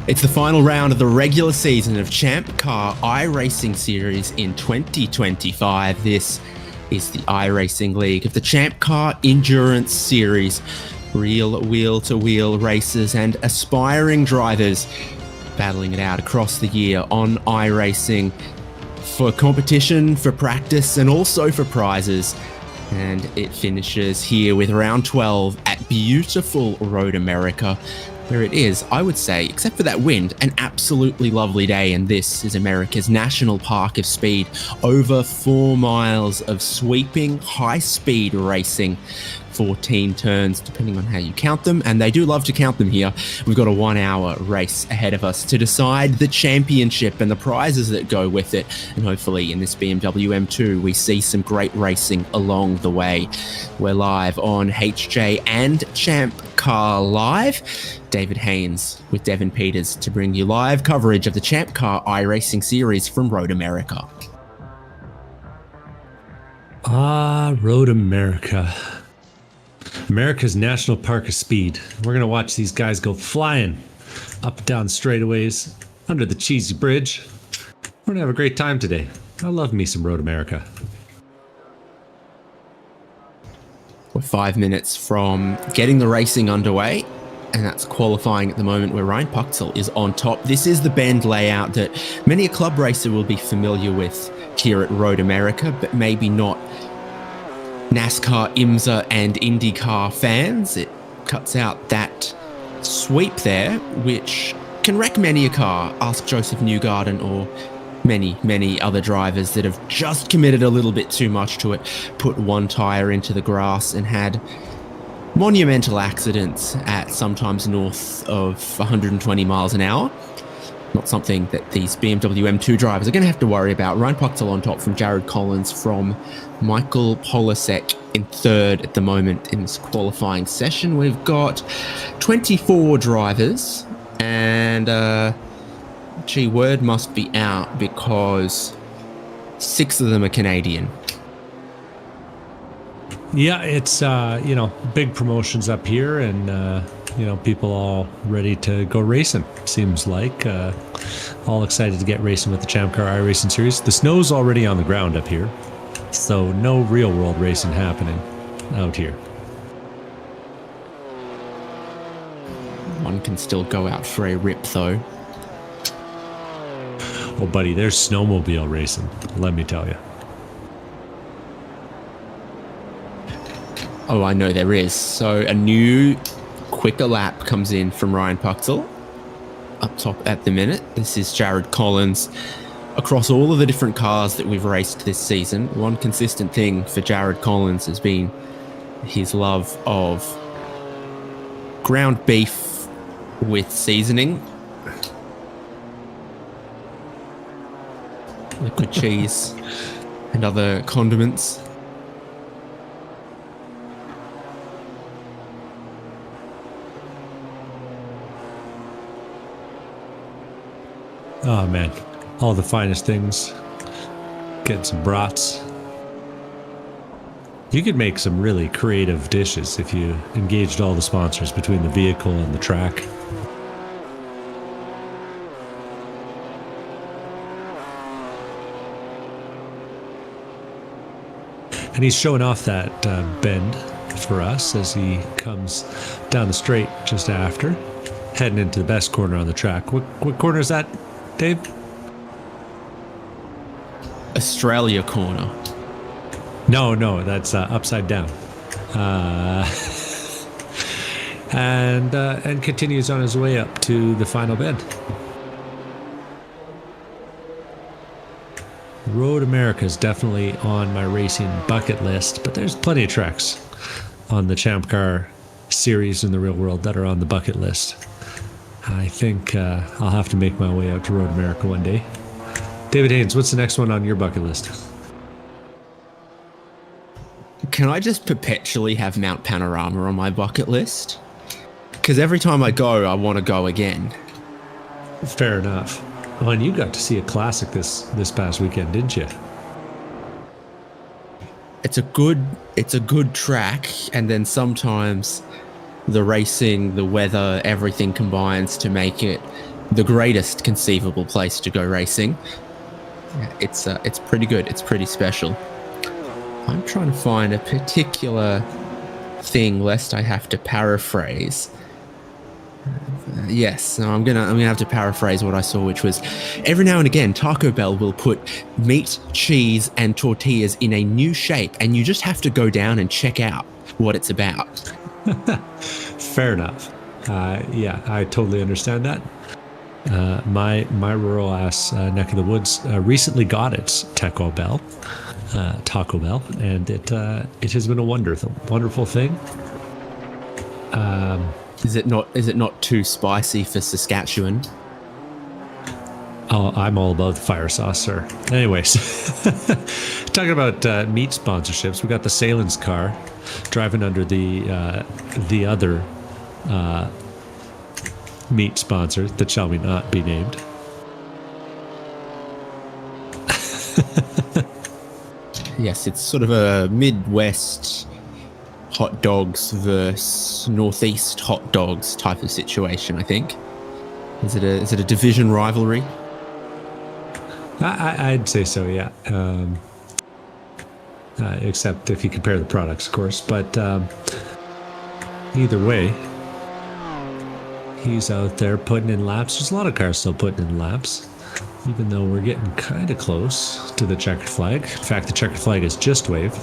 It's the final round of the regular season of ChampCar iRacing Series in 2025. This is the iRacing League of the ChampCar Endurance Series. Real wheel-to-wheel racers and aspiring drivers battling it out across the year on iRacing for competition, for practice, and also for prizes. And it finishes here with round 12 at beautiful Road America, where it is, I would say, except for that wind, an absolutely lovely day. And this is America's National Park of Speed. Over 4 miles of sweeping high-speed racing. 14 turns, depending on how you count them, and they do love to count them here. We've got a 1-hour race ahead of us to decide the championship and the prizes that go with it, and hopefully in this BMW M2 we see some great racing along the way. We're live on HJ and ChampCar Live. David Haynes with Devin Peters to bring you live coverage of the ChampCar iRacing Series from Road America. Road America. America's National Park of Speed. We're going to watch these guys go flying up and down straightaways, under the cheesy bridge. We're going to have a great time today. I love me some Road America. We're 5 minutes from getting the racing underway, and that's qualifying at the moment, where Ryan Puxel is on top. This is the bend layout that many a club racer will be familiar with here at Road America, but maybe not NASCAR, IMSA and IndyCar fans. It cuts out that sweep there, which can wreck many a car. Ask Joseph Newgarden or many other drivers that have just committed a little bit too much to it, put one tire into the grass and had monumental accidents at sometimes north of 120 miles an hour. Not something that these BMW M2 drivers are going to have to worry about. Ryan Puxel on top from Jared Collins, from Michael Polasek in third at the moment in this qualifying session. We've got 24 drivers, and word must be out because 6 of them are Canadian. Yeah, it's, big promotions up here, and, people all ready to go racing, seems like. All excited to get racing with the ChampCar iRacing Series. The snow's already on the ground up here, so no real-world racing happening out here. One can still go out for a rip, though. Oh, buddy, there's snowmobile racing, let me tell you. Oh, I know there is. So a new quicker lap comes in from Ryan Puxel up top at the minute. This is Jared Collins. Across all of the different cars that we've raced this season, one consistent thing for Jared Collins has been his love of ground beef with seasoning, liquid cheese and other condiments. Oh man, all the finest things. Get some brats. You could make some really creative dishes if you engaged all the sponsors between the vehicle and the track. And he's showing off that bend for us as he comes down the straight just after, heading into the best corner on the track. What corner is that, Dave? Australia corner. No, that's upside down. And continues on his way up to the final bend. Road America is definitely on my racing bucket list, but there's plenty of tracks on the ChampCar series in the real world that are on the bucket list. I think I'll have to make my way out to Road America one day. David Haynes, what's the next one on your bucket list? Can I just perpetually have Mount Panorama on my bucket list? Because every time I go, I want to go again. Fair enough. Oh, and you got to see a classic this past weekend, didn't you? It's a good track, and then sometimes the racing, the weather, everything combines to make it the greatest conceivable place to go racing. It's pretty good. It's pretty special. I'm trying to find a particular thing lest I have to paraphrase. Yes, so I'm gonna have to paraphrase what I saw, which was every now and again Taco Bell will put meat, cheese, and tortillas in a new shape, and you just have to go down and check out what it's about. Fair enough. Yeah, I totally understand that. My rural ass neck of the woods recently got its Taco Bell, and it has been a wonderful thing. Is it not too spicy for Saskatchewan? Oh, I'm all about the fire sauce, sir. Anyways, talking about meat sponsorships, we got the Salins car driving under the other meat sponsor that shall we not be named. Yes, it's sort of a Midwest hot dogs versus Northeast hot dogs type of situation, I think. Is it a division rivalry? I'd say so, yeah. Except if you compare the products, of course. But either way, he's out there putting in laps. There's a lot of cars still putting in laps, even though we're getting kind of close to the checkered flag. In fact, the checkered flag is just waved.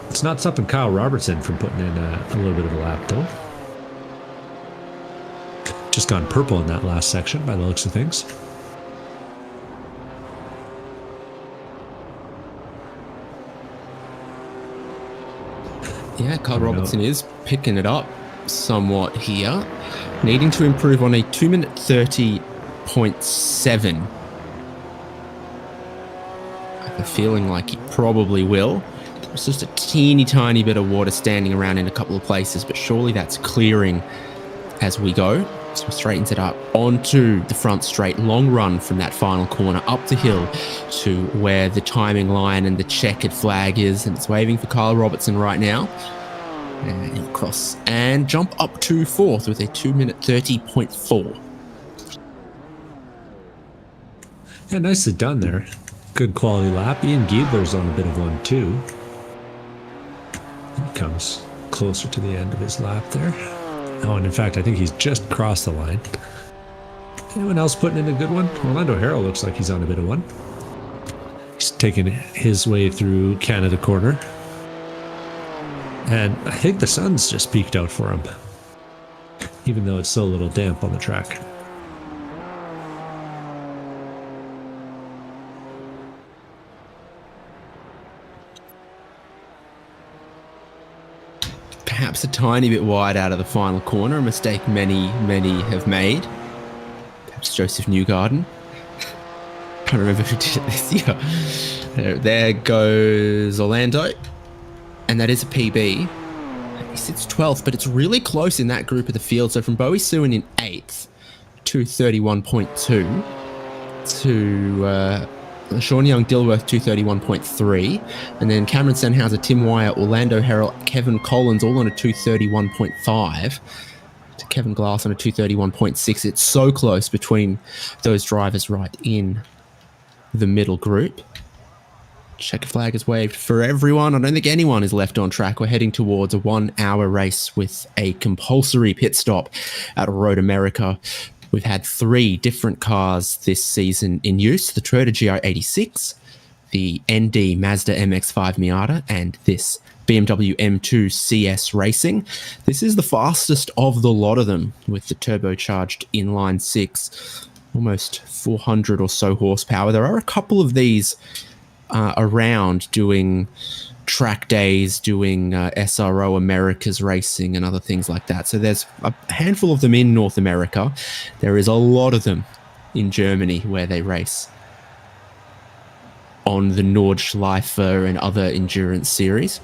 It's not stopping Kyle Robertson from putting in a little bit of a lap, though. Just gone purple in that last section, by the looks of things. Yeah, Kyle Robertson is picking it up somewhat here, needing to improve on a 2-minute 30.7. I have a feeling like he probably will. There's just a teeny tiny bit of water standing around in a couple of places, but surely that's clearing as we go. So he straightens it up onto the front straight, long run from that final corner up the hill to where the timing line and the checkered flag is, and it's waving for Kyle Robertson right now. And he'll cross and jump up to fourth with a 2-minute 30.4. Yeah, nicely done there. Good quality lap. Ian Giebler's on a bit of one too. He comes closer to the end of his lap there. Oh, and in fact, I think he's just crossed the line. Anyone else putting in a good one? Orlando Harrell looks like he's on a bit of one. He's taking his way through Canada Corner. And I think the sun's just peeked out for him, even though it's still a little damp on the track. Perhaps a tiny bit wide out of the final corner, a mistake many have made. Perhaps Joseph Newgarden. Can't remember who did it this year. There goes Orlando, and that is a PB. He sits 12th, but it's really close in that group of the field. So from Bowie Suin in 8th, 231.2, to Sean Young Dilworth 231.3, and then Cameron Sennhauser, Tim Wyer, Orlando Harrell, Kevin Collins all on a 231.5, to Kevin Glass on a 231.6. It's so close between those drivers right in the middle group. Checker flag is waved for everyone. I don't think anyone is left on track. We're heading towards a 1-hour race with a compulsory pit stop at Road America. We've had 3 different cars this season in use: the Toyota GR86, the ND Mazda MX-5 Miata, and this BMW M2 CS Racing. This is the fastest of the lot of them, with the turbocharged inline 6, almost 400 or so horsepower. There are a couple of these around doing track days, doing SRO Americas racing and other things like that. So there's a handful of them in North America. There is a lot of them in Germany where they race on the Nordschleife and other endurance series.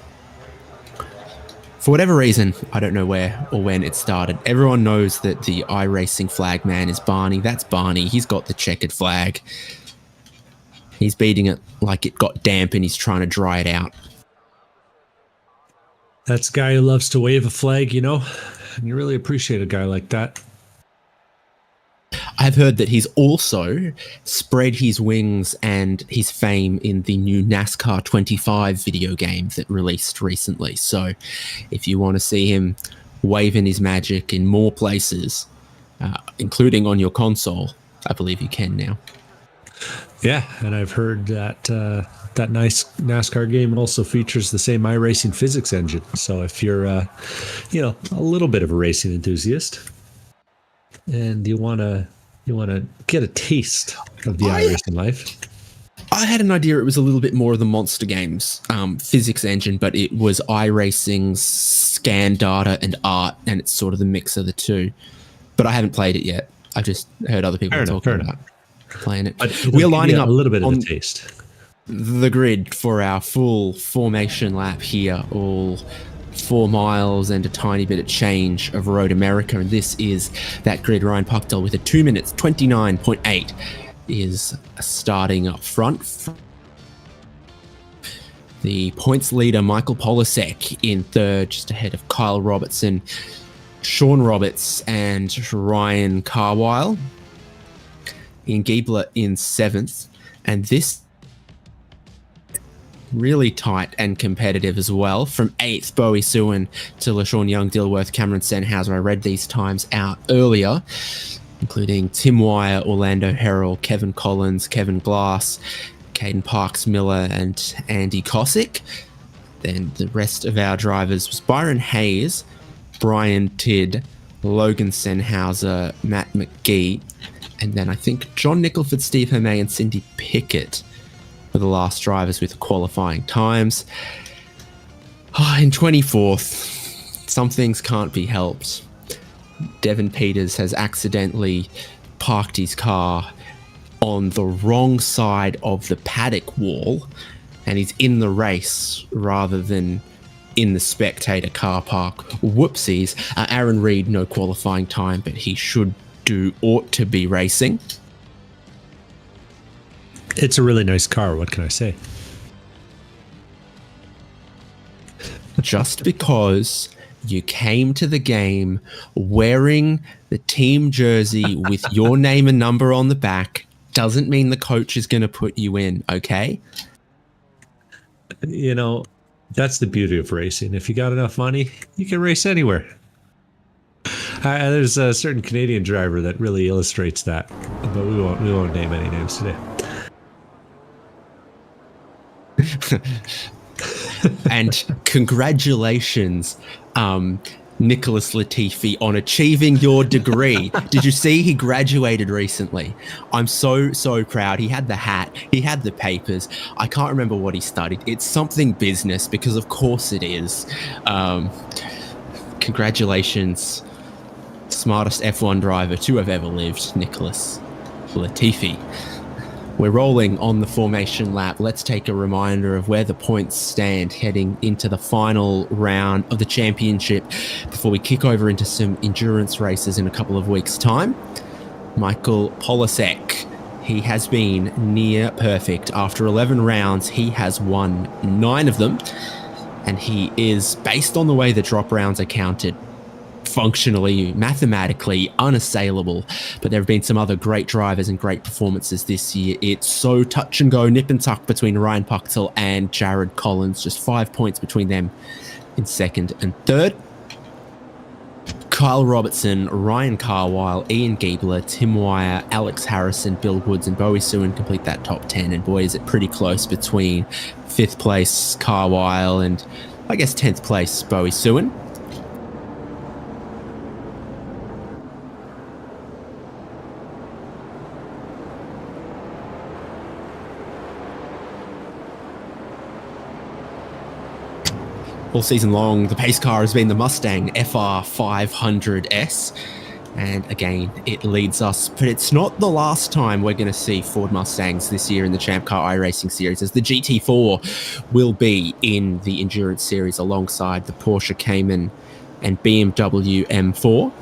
For whatever reason, I don't know where or when it started, everyone knows that the iRacing flag man is Barney. That's Barney. He's got the checkered flag. He's beating it like it got damp and he's trying to dry it out. That's a guy who loves to wave a flag, you know, and you really appreciate a guy like that. I've heard that he's also spread his wings and his fame in the new NASCAR 25 video game that released recently. So if you want to see him waving his magic in more places, including on your console, I believe you can now. Yeah, and I've heard that that nice NASCAR game also features the same iRacing physics engine. So if you're, a little bit of a racing enthusiast, and you want to get a taste of the iRacing life. I had an idea it was a little bit more of the Monster Games physics engine, but it was iRacing's scan data and art, and it's sort of the mix of the two. But I haven't played it yet. I've just heard other people talking about playing it. We're lining up a little bit of a taste. The grid for our full formation lap here, all 4 miles and a tiny bit of change of Road America, and this is that grid. Ryan Puckdell with a 2 minutes 29.8 is starting up front. The points leader Michael Polasek in third, just ahead of Kyle Robertson, Sean Roberts and Ryan Carwile. Ian Giebler in seventh, and this really tight and competitive as well. From 8th, Bowie Suin to LaShawn Young, Dilworth, Cameron Senhauser. I read these times out earlier, including Tim Wire, Orlando Herrell, Kevin Collins, Kevin Glass, Caden Parks Miller, and Andy Cosick. Then the rest of our drivers was Byron Hayes, Brian Tidd, Logan Senhauser, Matt McGee, and then I think John Nicholford, Steve Hermé, and Cindy Pickett were the last drivers with qualifying times. In 24th, some things can't be helped. Devin Peters has accidentally parked his car on the wrong side of the paddock wall, and he's in the race rather than in the spectator car park. Whoopsies. Aaron Reed, no qualifying time, but he ought to be racing. It's a really nice car. What can I say? Just because you came to the game wearing the team jersey with your name and number on the back doesn't mean the coach is going to put you in, okay? That's the beauty of racing. If you got enough money, you can race anywhere. There's a certain Canadian driver that really illustrates that, but we won't name any names today. And congratulations, Nicholas Latifi, on achieving your degree. Did you see he graduated recently? I'm so proud. He had the hat, he had the papers. I can't remember what he studied. It's something business, because of course it is. Congratulations, smartest F1 driver to have ever lived, Nicholas Latifi. We're rolling on the formation lap. Let's take a reminder of where the points stand heading into the final round of the championship before we kick over into some endurance races in a couple of weeks' time. Michael Polasek, he has been near perfect. After 11 rounds, he has won 9 of them, and he is, based on the way the drop rounds are counted, functionally, mathematically unassailable. But there have been some other great drivers and great performances this year. It's so touch and go, nip and tuck between Ryan Puckdell and Jared Collins. Just 5 points between them in second and third. Kyle Robertson, Ryan Carwile, Ian Giebler, Tim Wire, Alex Harrison, Bill Woods, and Bowie Suin complete that top 10. And boy, is it pretty close between 5th place Carwile and, I guess, 10th place Bowie Suin. All season long, the pace car has been the Mustang FR500S. And again, it leads us, but it's not the last time we're going to see Ford Mustangs this year in the ChampCar iRacing Series, as the GT4 will be in the Endurance Series alongside the Porsche Cayman and BMW M4.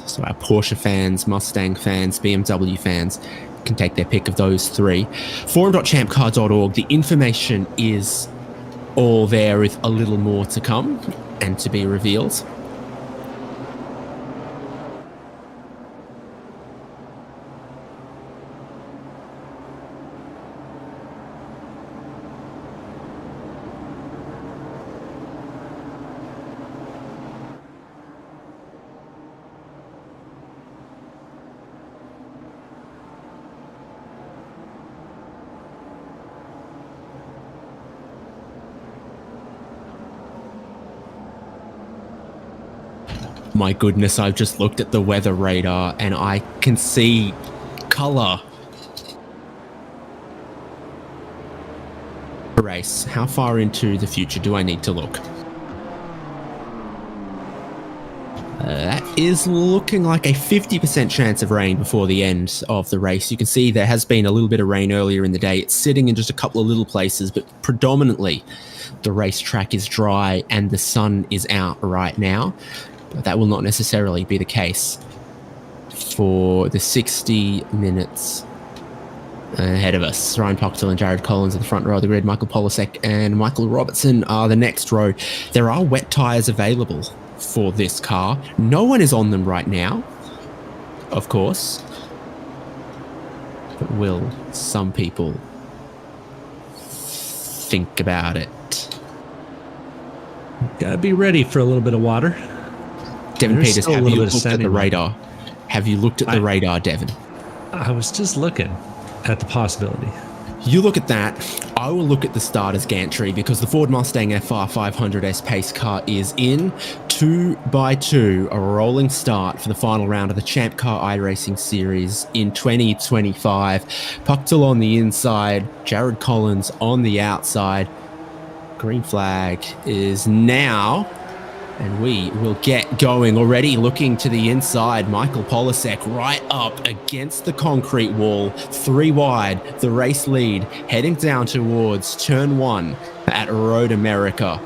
So our Porsche fans, Mustang fans, BMW fans can take their pick of those three. Forum.champcar.org, the information is all there with a little more to come and to be revealed. My goodness, I've just looked at the weather radar and I can see color. Race. How far into the future do I need to look? That is looking like a 50% chance of rain before the end of the race. You can see there has been a little bit of rain earlier in the day. It's sitting in just a couple of little places, but predominantly the racetrack is dry and the sun is out right now. But that will not necessarily be the case for the 60 minutes ahead of us. Ryan Pocktel and Jared Collins at the front row of the grid. Michael Polasek and Michael Robertson are the next row. There are wet tyres available for this car. No one is on them right now, of course. But will some people think about it? Gotta be ready for a little bit of water. Devin Peters, have you looked at the radar? Have you looked at the radar, Devin? I was just looking at the possibility. You look at that. I will look at the starter's gantry because the Ford Mustang FR 500S pace car is in 2x2, a rolling start for the final round of the ChampCar iRacing Series in 2025. Pucktel on the inside, Jared Collins on the outside. Green flag is now, and we will get going already. Looking to the inside, Michael Polasek right up against the concrete wall, 3 wide, the race lead, heading down towards turn 1 at Road America.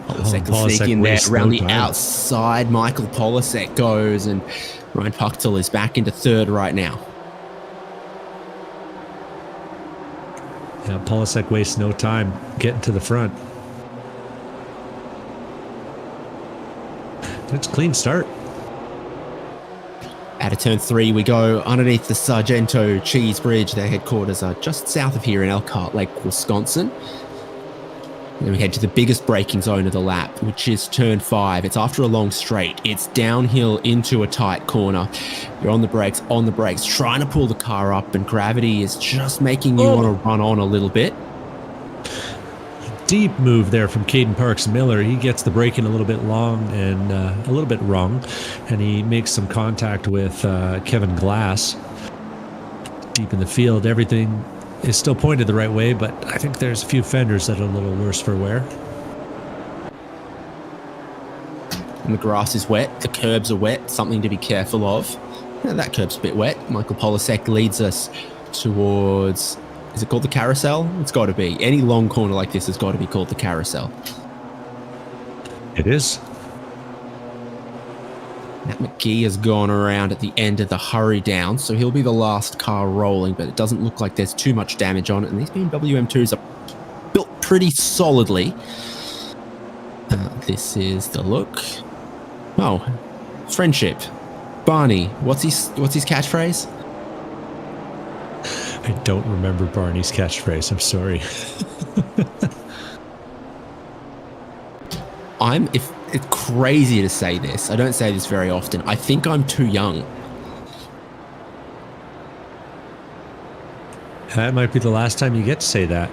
Polasek will sneak in there around the outside. Michael Polasek goes, and Ryan Pucktel is back into third right now. Yeah, Polasek wastes no time getting to the front. It's a clean start. Out of turn 3 we go underneath the Sargento Cheese Bridge. Their headquarters are just south of here in Elkhart Lake, Wisconsin. And then we head to the biggest braking zone of the lap, which is turn 5. It's after a long straight. It's downhill into a tight corner. You're on the brakes, trying to pull the car up, and gravity is just making you want to run on a little bit. Deep move there from Caden Parks Miller. He gets the braking a little bit long and a little bit wrong, and he makes some contact with Kevin Glass. Deep in the field, everything is still pointed the right way, but I think there's a few fenders that are a little worse for wear. And the grass is wet, the curbs are wet, something to be careful of. Yeah, that curb's a bit wet. Michael Polasek leads us towards... Is it called the carousel? It's got to be. Any long corner like this has got to be called the carousel. It is. Matt McGee has gone around at the end of the hurry down, so he'll be the last car rolling, but it doesn't look like there's too much damage on it, and these BMW M2s are built pretty solidly. This is the look. Oh, friendship. Barney, what's his catchphrase? I don't remember Barney's catchphrase. I'm sorry. It's crazy to say this. I don't say this very often. I think I'm too young. That might be the last time you get to say that.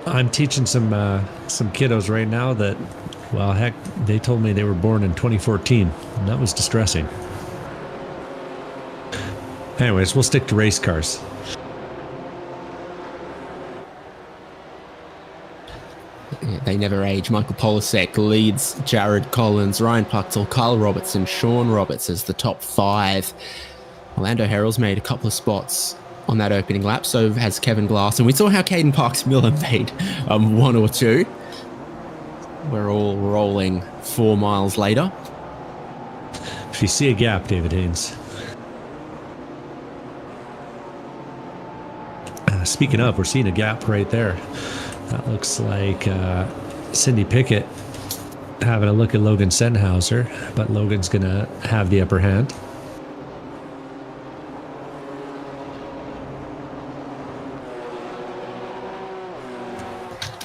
I'm teaching some kiddos right now that, well, heck, they told me they were born in 2014, and that was distressing. Anyways, we'll stick to race cars. Yeah, they never age. Michael Polasek leads Jared Collins, Ryan Pucktel, Kyle Robertson, Sean Roberts as the top 5. Orlando Herald's made a couple of spots on that opening lap, so has Kevin Glass. And we saw how Caden Parks Miller made 1 or 2. We're all rolling 4 miles later. If you see a gap, David Haynes. Speaking of, we're seeing a gap right there. That looks like Cindy Pickett having a look at Logan Sennhauser, but Logan's going to have the upper hand.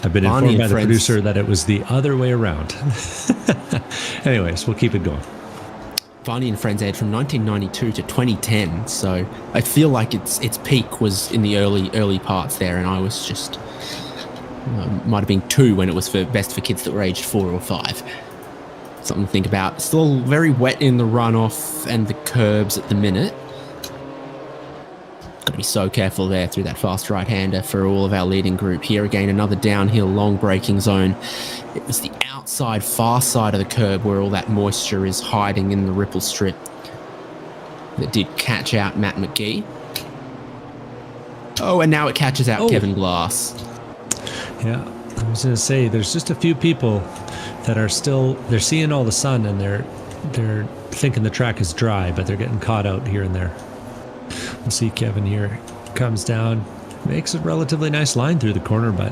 I've been informed by the producer that it was the other way around. Anyways, we'll keep it going. Barney and Friends aired from 1992 to 2010, so I feel like its peak was in the early parts there, and I was just Might have been 2 when it was best for kids that were aged 4 or 5. Something to think about. Still very wet in the runoff and the curbs at the minute. Got to be so careful there through that fast right-hander for all of our leading group here. Again, another downhill long braking zone. It was the outside, far side of the curb where all that moisture is hiding in the ripple strip that did catch out Matt McGee. Oh, and now it catches out Kevin Glass. Yeah, I was going to say, there's just a few people that are still, they're seeing all the sun and they're thinking the track is dry, but they're getting caught out here and there. We'll see Kevin here, comes down, makes a relatively nice line through the corner, but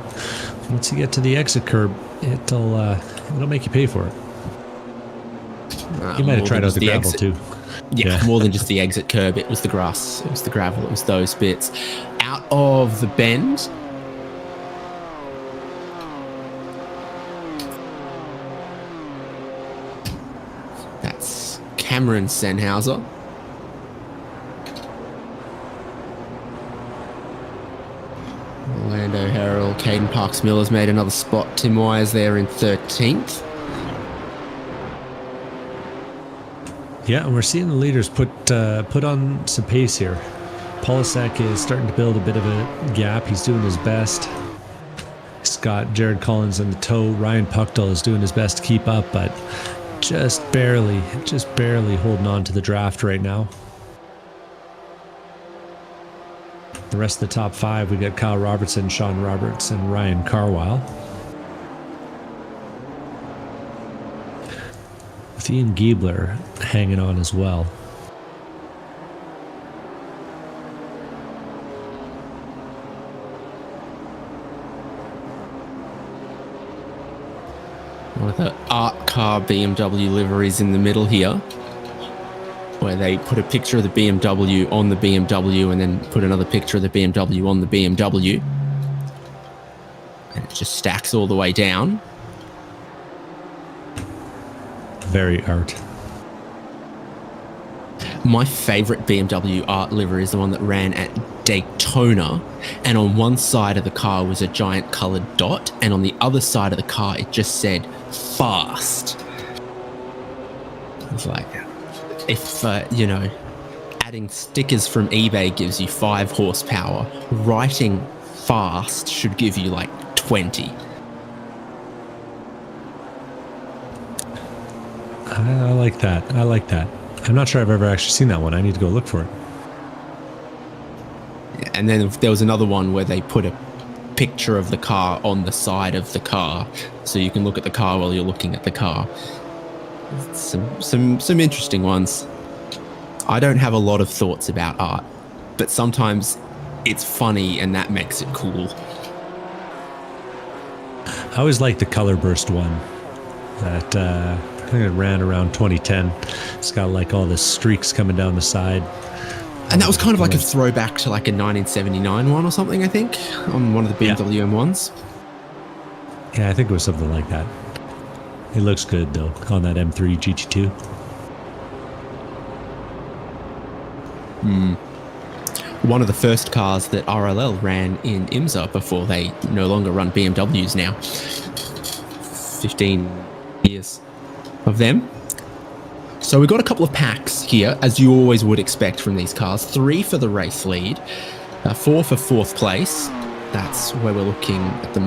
once you get to the exit curb, it'll make you pay for it. He might have tried out the gravel too. Yeah, more than just the exit curb. It was the grass, it was the gravel, it was those bits. Out of the bend. That's Cameron Sennhauser. Orlando Harrell, Caden Parks-Miller's made another spot. Tim Wires there in 13th. Yeah, and we're seeing the leaders put on some pace here. Polisek is starting to build a bit of a gap. He's doing his best. He's got Jared Collins on the toe. Ryan Puckdall is doing his best to keep up, but just barely holding on to the draft right now. The rest of the top 5, we got Kyle Robertson, Sean Roberts, and Ryan Carwile. With Ian Giebler hanging on as well. One of the art car BMW liveries in the middle here, where they put a picture of the BMW on the BMW and then put another picture of the BMW on the BMW. And it just stacks all the way down. Very art. My favourite BMW art livery is the one that ran at Daytona, and on one side of the car was a giant coloured dot, and on the other side of the car it just said fast. It's like, if, adding stickers from eBay gives you 5 horsepower, writing fast should give you like 20. I like that. I'm not sure I've ever actually seen that one. I need to go look for it. And then there was another one where they put a picture of the car on the side of the car, so you can look at the car while you're looking at the car. Some interesting ones. I don't have a lot of thoughts about art, but sometimes it's funny and that makes it cool. I always liked the color burst one that I think it ran around 2010. It's got like all the streaks coming down the side. And that was kind of like a throwback to like a 1979 one or something, I think, on one of the BMW M1s. Yeah, I think it was something like that. It looks good though on that M3 GT2. One of the first cars that RLL ran in IMSA before they no longer run BMWs now. 15 years of them. So we've got a couple of packs here, as you always would expect from these cars. 3 for the race lead, 4 for 4th place. That's where we're looking at the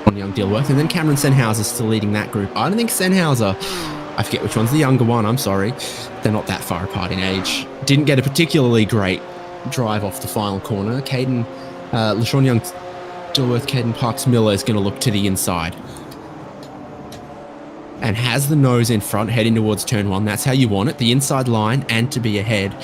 on Young Dilworth. And then Cameron Sennhauser still leading that group. I don't think Sennhauser, I forget which one's the younger one, I'm sorry. They're not that far apart in age. Didn't get a particularly great drive off the final corner. LaShawn Young Dilworth, Caden Parks-Miller is going to look to the inside. And has the nose in front, heading towards turn 1. That's how you want it, the inside line and to be ahead.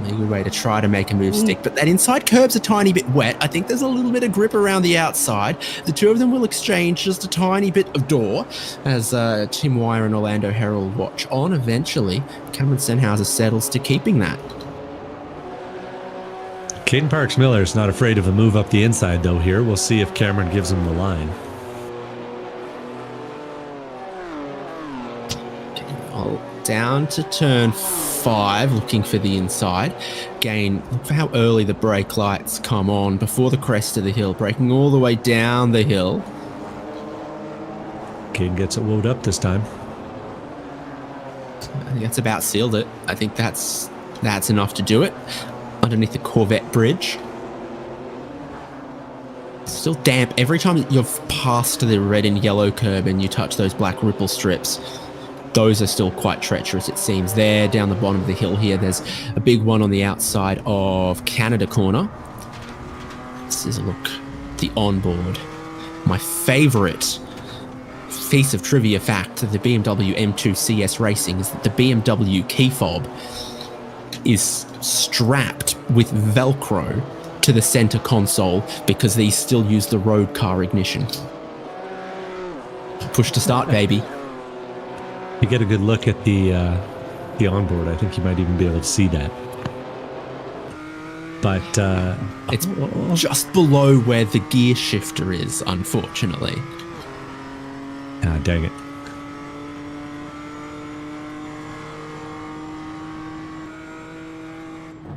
A good way to try to make a move stick. But that inside curb's a tiny bit wet. I think there's a little bit of grip around the outside. The two of them will exchange just a tiny bit of door as Tim Wire and Orlando Harrell watch on. Eventually, Cameron Sennhauser settles to keeping that. Caden Parks-Miller is not afraid of a move up the inside though here. We'll see if Cameron gives him the line. down to turn 5, looking for the inside. Again, look for how early the brake lights come on before the crest of the hill, braking all the way down the hill. King gets it wound up this time. I think that's about sealed it. I think that's enough to do it. Underneath the Corvette bridge. Still damp. Every time you've passed the red and yellow curb and you touch those black ripple strips, those are still quite treacherous, it seems. There, down the bottom of the hill here, there's a big one on the outside of Canada Corner. This is a look at the onboard. My favourite piece of trivia fact of the BMW M2 CS Racing is that the BMW key fob is strapped with Velcro to the center console because these still use the road car ignition. Push to start, baby. You get a good look at the onboard. I think you might even be able to see that. But it's just below where the gear shifter is, unfortunately. Ah, dang it.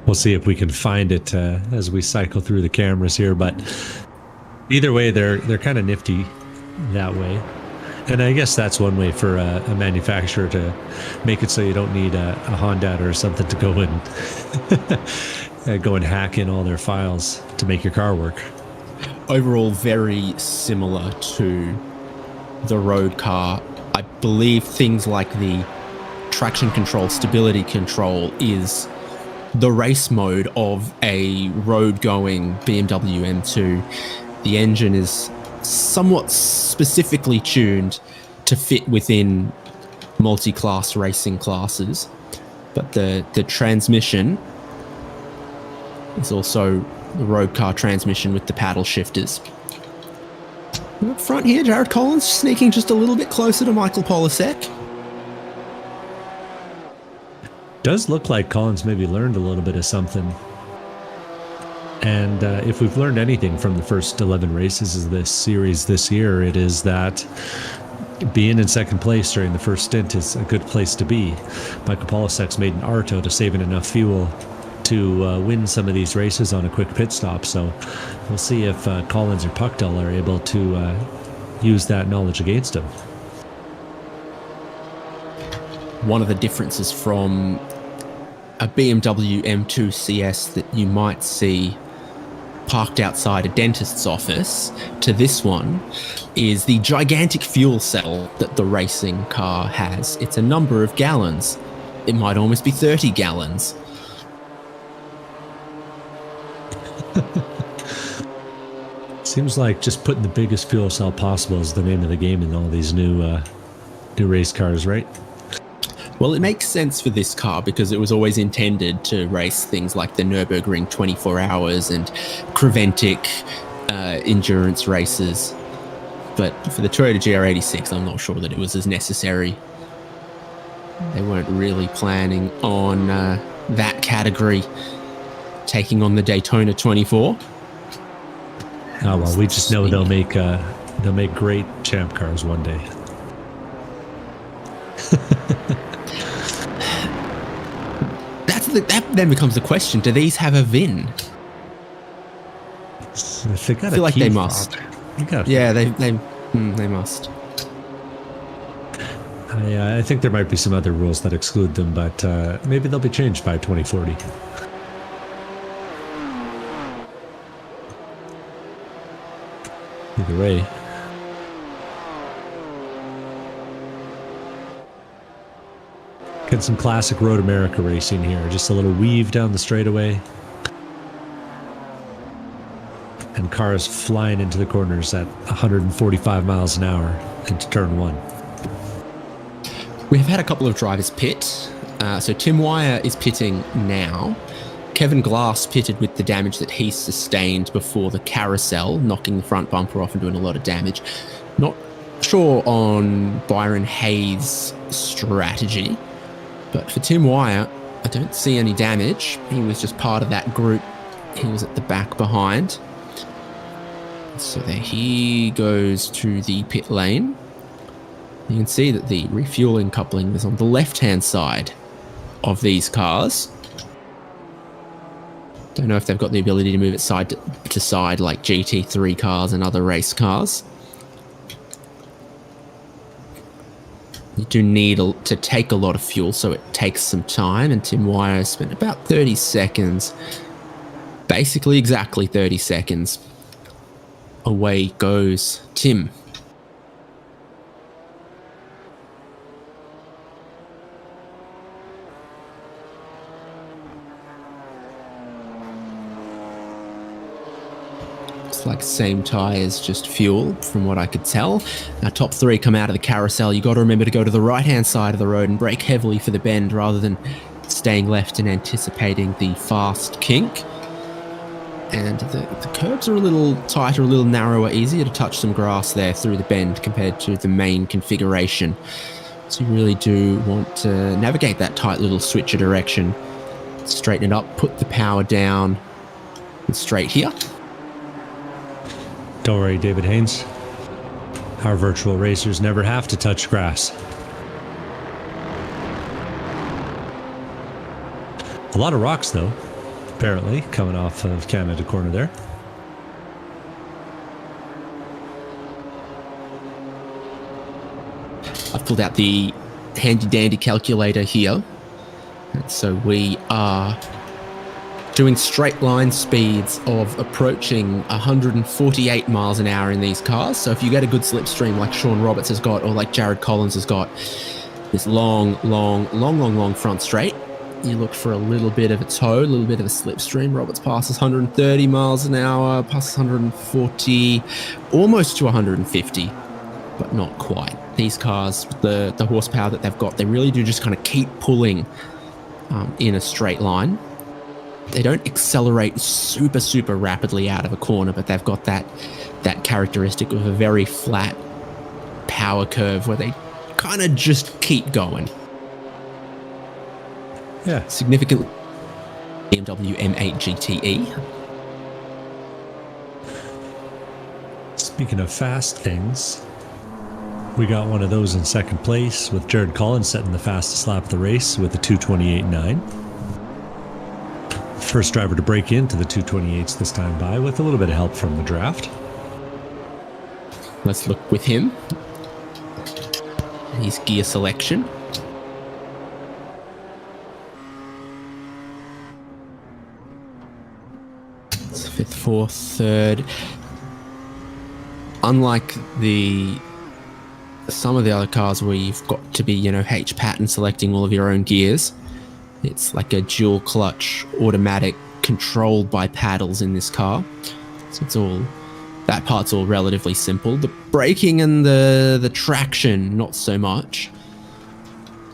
We'll see if we can find it as we cycle through the cameras here, but either way, they're kind of nifty that way. And I guess that's one way for a manufacturer to make it so you don't need a Honda or something to go and hack in all their files to make your car work. Overall, very similar to the road car. I believe things like the traction control, stability control is the race mode of a road-going BMW M2. The engine is somewhat specifically tuned to fit within multi-class racing classes, but the transmission is also the road car transmission with the paddle shifters. Up front here, Jared Collins sneaking just a little bit closer to Michael Polasek. Does look like Collins maybe learned a little bit of something. And if we've learned anything from the first 11 races of this series this year, it is that being in second place during the first stint is a good place to be. Michael Polasek's made an art out of saving enough fuel to win some of these races on a quick pit stop. So we'll see if Collins or Puckdell are able to use that knowledge against him. One of the differences from a BMW M2 CS that you might see parked outside a dentist's office to this one is the gigantic fuel cell that the racing car has. It's a number of gallons. It might almost be 30 gallons. Seems like just putting the biggest fuel cell possible is the name of the game in all these new race cars, right? Well, it makes sense for this car because it was always intended to race things like the Nürburgring 24 Hours and Creventic endurance races. But for the Toyota GR86, I'm not sure that it was as necessary. They weren't really planning on that category taking on the Daytona 24. Oh, well, we just know they'll make great champ cars one day. That then becomes the question: do these have a VIN? I feel like they must. Yeah, they must. I think there might be some other rules that exclude them, but maybe they'll be changed by 2040. Either way. Get some classic Road America racing here. Just a little weave down the straightaway. And cars flying into the corners at 145 miles an hour into turn 1. We have had a couple of drivers pit. So Tim Wire is pitting now. Kevin Glass pitted with the damage that he sustained before the carousel, knocking the front bumper off and doing a lot of damage. Not sure on Byron Hayes' strategy, but for Tim Wire, I don't see any damage. He was just part of that group. He was at the back behind. So there he goes to the pit lane. You can see that the refueling coupling is on the left-hand side of these cars. Don't know if they've got the ability to move it side to side like GT3 cars and other race cars. You do need to take a lot of fuel, so it takes some time, and Tim Wire spent about 30 seconds, basically exactly 30 seconds. Away goes Tim. Like same tyres, just fuel from what I could tell. Now top three come out of the carousel. You got to remember to go to the right hand side of the road and brake heavily for the bend rather than staying left and anticipating the fast kink. And the curbs are a little tighter, a little narrower, easier to touch some grass there through the bend compared to the main configuration. So you really do want to navigate that tight little switcher direction. Straighten it up, put the power down and straight here. Don't worry, David Haynes. Our virtual racers never have to touch grass. A lot of rocks, though, apparently, coming off of Canada Corner there. I've pulled out the handy-dandy calculator here. And so we are doing straight line speeds of approaching 148 miles an hour in these cars. So if you get a good slipstream like Sean Roberts has got, or like Jared Collins has got, this long front straight, you look for a little bit of a tow, a little bit of a slipstream. Roberts passes 130 miles an hour, passes 140, almost to 150, but not quite. These cars, the horsepower that they've got, they really do just kind of keep pulling in a straight line. They don't accelerate super rapidly out of a corner, but they've got that characteristic of a very flat power curve where they kind of just keep going. Yeah. Significantly BMW M8 GTE. Speaking of fast things, we got one of those in second place with Jared Collins setting the fastest lap of the race with a 2:28.9. First driver to break into the 228s this time by with a little bit of help from the draft. Let's look with him. His gear selection. It's fifth, fourth, third. Unlike some of the other cars where you've got to be, H pattern selecting all of your own gears, it's like a dual clutch automatic controlled by paddles in this car. So that part's all relatively simple. The braking and the traction, not so much.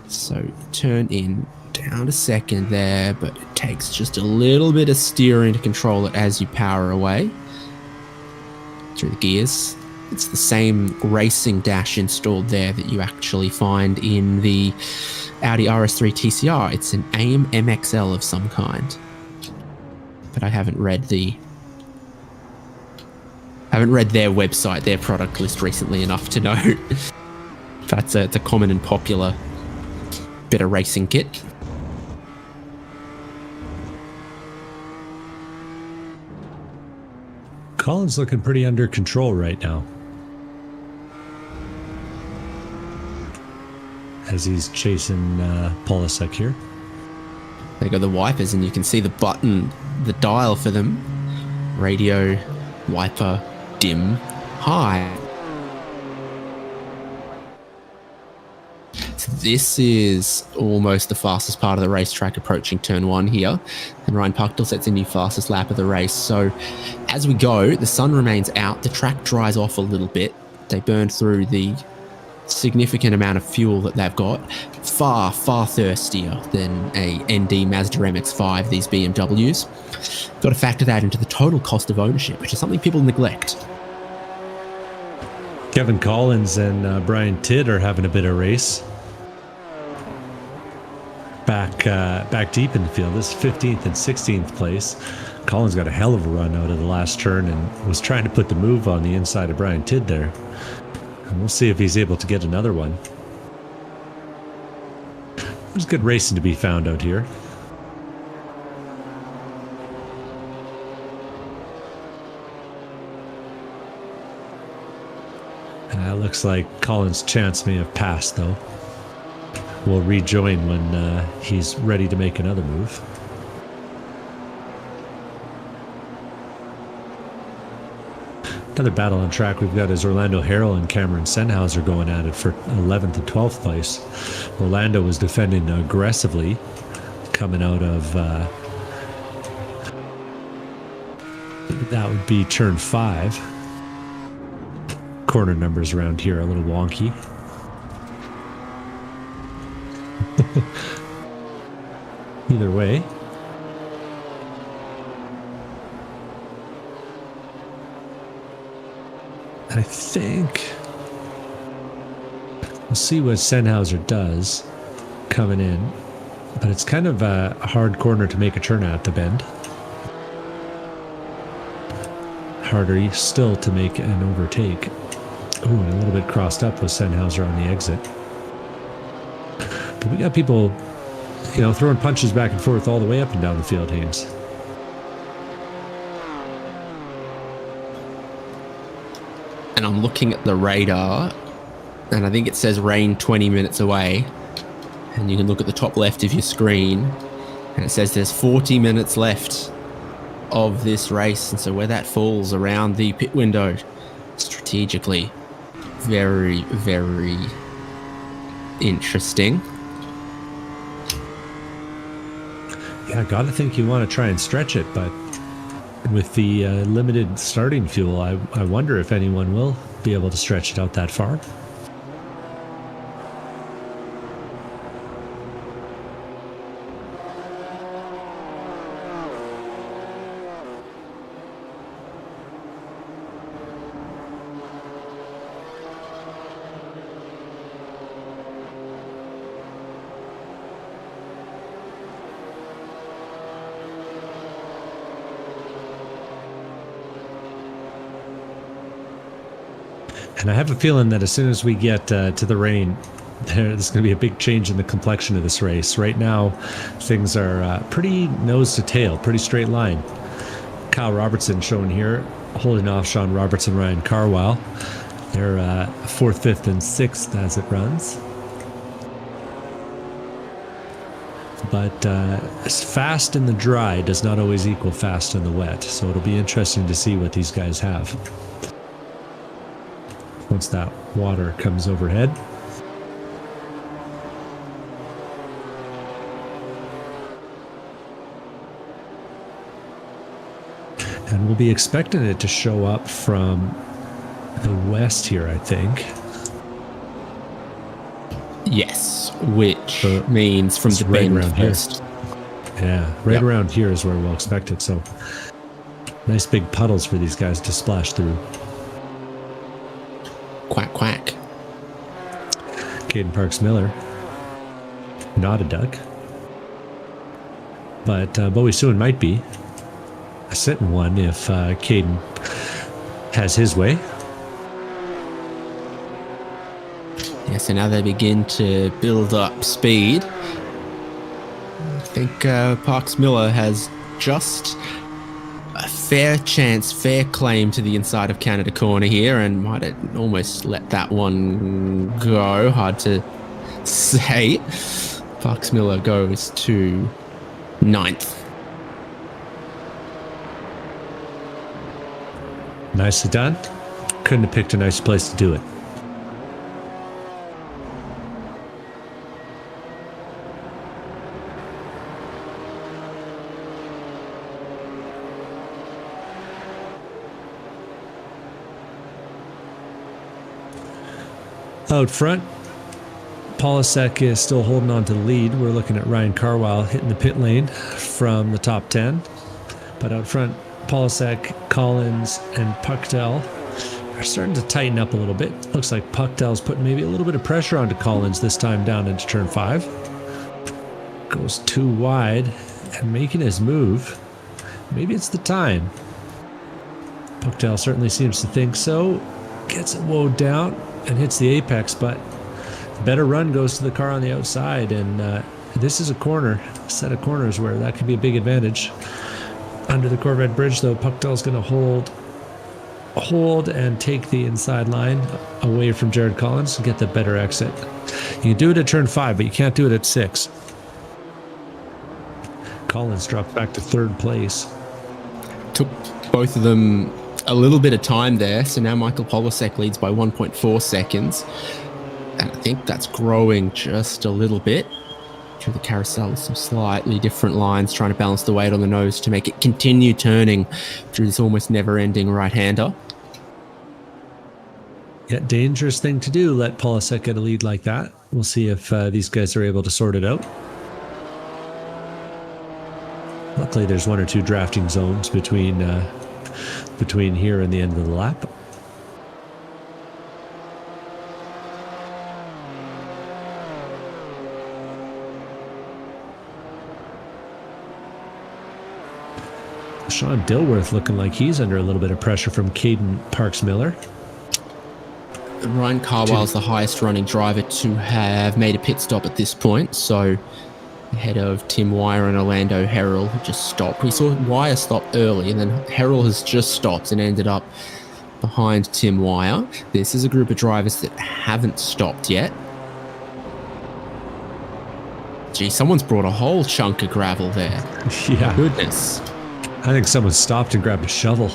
So turn in down to second there, but it takes just a little bit of steering to control it as you power away through the gears. It's the same racing dash installed there that you actually find in the Audi RS3 TCR. It's an AIM MXL of some kind, but I haven't read their website, their product list recently enough to know. But it's a common and popular bit of racing kit. Colin's looking pretty under control right now, as he's chasing Polisek here. They got the wipers, and you can see the button, the dial for them. Radio, wiper, dim, high. So this is almost the fastest part of the racetrack approaching turn one here. And Ryan Puckdell sets a new fastest lap of the race. So as we go, the sun remains out, the track dries off a little bit. They burn through the significant amount of fuel that they've got. Far thirstier than a ND Mazda MX-5, these BMWs. Got to factor that into the total cost of ownership, which is something people neglect. Kevin Collins and Brian Tidd are having a bit of race. Back deep in the field. This is 15th and 16th place. Collins got a hell of a run out of the last turn and was trying to put the move on the inside of Brian Tidd there. And we'll see if he's able to get another one. There's good racing to be found out here. Looks like Colin's chance may have passed, though. We'll rejoin when he's ready to make another move. Another battle on track we've got is Orlando Harrell and Cameron Sennhauser going at it for 11th and 12th place. Orlando was defending aggressively coming out of that would be turn 5. Corner numbers around here are a little wonky. Either way, I think we'll see what Sennhauser does coming in, but it's kind of a hard corner to make a turn at the bend. Harder still to make an overtake. Ooh, and a little bit crossed up with Sennhauser on the exit. But we got people, throwing punches back and forth all the way up and down the field, Haynes. And I'm looking at the radar, and I think it says rain 20 minutes away. And you can look at the top left of your screen, and it says there's 40 minutes left of this race. And so where that falls around the pit window, strategically, very, very interesting. Yeah, I gotta think you want to try and stretch it, but with the limited starting fuel, I wonder if anyone will be able to stretch it out that far. And I have a feeling that as soon as we get to the rain, there's going to be a big change in the complexion of this race. Right now, things are pretty nose to tail, pretty straight line. Kyle Robertson shown here, holding off Sean Robertson, Ryan Carwile. They're 4th, 5th, and 6th as it runs. But fast in the dry does not always equal fast in the wet. So it'll be interesting to see what these guys have once that water comes overhead. And we'll be expecting it to show up from the west here, I think. Yes, which means from the right bend around first. Here. Yeah, around here is where we'll expect it. So nice big puddles for these guys to splash through. Quack, quack. Caden Parks Miller, not a duck. But Bowie Soon might be a sitting one if Caden has his way. Yeah, so now they begin to build up speed. I think Parks Miller has just a fair chance, fair claim to the inside of Canada corner here, and might have almost let that one go. Hard to say. Parks Miller goes to 9th. Nicely done. Couldn't have picked a nicer place to do it. Out front, Polasek is still holding on to the lead. We're looking at Ryan Carwile hitting the pit lane from the top 10. But out front, Polasek, Collins, and Puckdell are starting to tighten up a little bit. Looks like Puckdell's putting maybe a little bit of pressure onto Collins this time down into turn 5. Goes too wide and making his move. Maybe it's the time. Puckdell certainly seems to think so. Gets it woed down. and hits the apex, but the better run goes to the car on the outside. And this is a set of corners where that could be a big advantage. Under the Corvette bridge, though, Puckdell's going to hold and take the inside line away from Jared Collins to get the better exit. You can do it at turn 5, but you can't do it at 6. Collins dropped back to 3rd place. Took both of them a little bit of time there, so now Michael Polasek leads by 1.4 seconds. And I think that's growing just a little bit through the carousel with some slightly different lines, trying to balance the weight on the nose to make it continue turning through this almost never-ending right-hander. Yeah, dangerous thing to do, let Polasek get a lead like that. We'll see if these guys are able to sort it out. Luckily, there's 1 or 2 drafting zones between here and the end of the lap. Sean Dilworth looking like he's under a little bit of pressure from Caden Parks-Miller. Ryan Carwell's the highest running driver to have made a pit stop at this point, so ahead of Tim Wire and Orlando Herrell, who just stopped. We saw Wire stop early, and then Herrell has just stopped and ended up behind Tim Wire. This is a group of drivers that haven't stopped yet. Gee, someone's brought a whole chunk of gravel there. Yeah. Goodness. I think someone stopped and grabbed a shovel.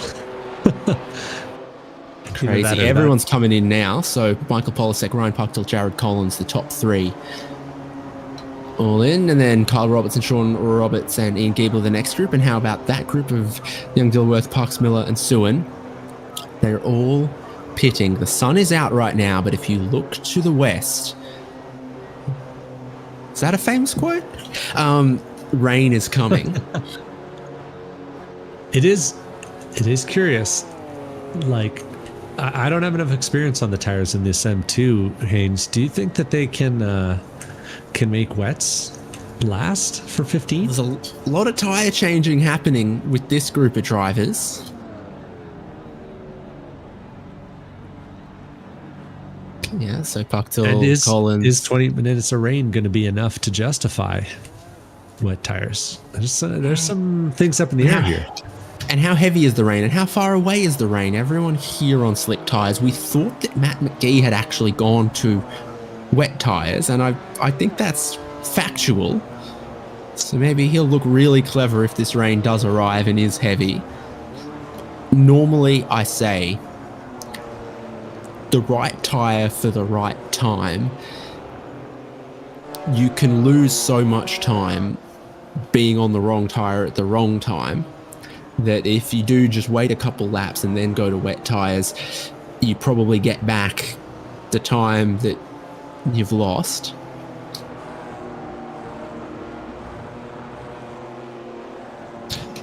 Crazy. Everyone's coming in now. So Michael Polasek, Ryan Puckdell, Jared Collins, the top 3 all in. And then Kyle Roberts and Sean Roberts and Ian Giebler, the next group. And how about that group of Young Dilworth, Parks Miller and Sewin? They're all pitting. The sun is out right now, but if you look to the west, is that a famous quote? Rain is coming. It is curious. Like, I don't have enough experience on the tires in this M2, Haynes. Do you think that they can make wets last for 15? There's a lot of tire changing happening with this group of drivers. Yeah, so Puckdell, Collins. Is 20 minutes of rain going to be enough to justify wet tires? There's some things up in the air here. And how heavy is the rain? And how far away is the rain? Everyone here on slick tires. We thought that Matt McGee had actually gone to wet tires, and I think that's factual. So maybe he'll look really clever if this rain does arrive and is heavy. Normally, I say the right tire for the right time. You can lose so much time being on the wrong tire at the wrong time that if you do just wait a couple laps and then go to wet tires, you probably get back the time that you've lost.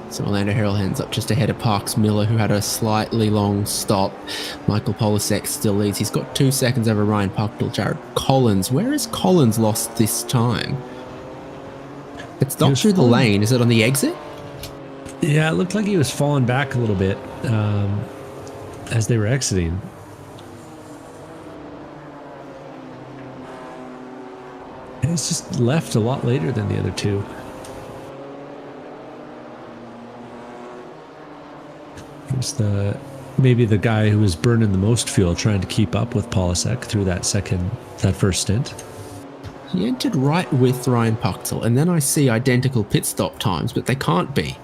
So Orlando Herrell ends up just ahead of Parks Miller, who had a slightly long stop. Michael Polasek still leads. He's got 2 seconds over Ryan Puckdell. Jared Collins. Where has Collins lost this time? It's not through the lane. Is it on the exit? Yeah, it looked like he was falling back a little bit as they were exiting. And he's just left a lot later than the other two. He's maybe the guy who was burning the most fuel trying to keep up with Polasek through that first stint. He entered right with Ryan Puckdell, and then I see identical pit stop times, but they can't be.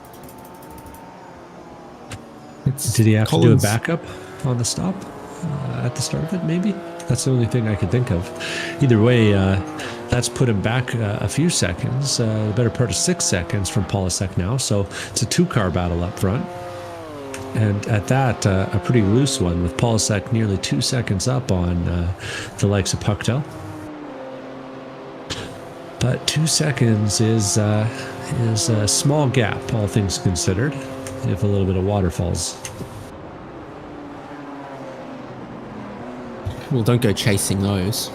Did he have to do a backup on the stop at the start of it, maybe? That's the only thing I could think of. Either way, that's put him back a few seconds, the better part of 6 seconds from Polasek now. So it's a 2-car battle up front. And at that, a pretty loose one with Polasek nearly 2 seconds up on the likes of Puckdell. But 2 seconds is a small gap, all things considered, if a little bit of water falls. Well, don't go chasing those.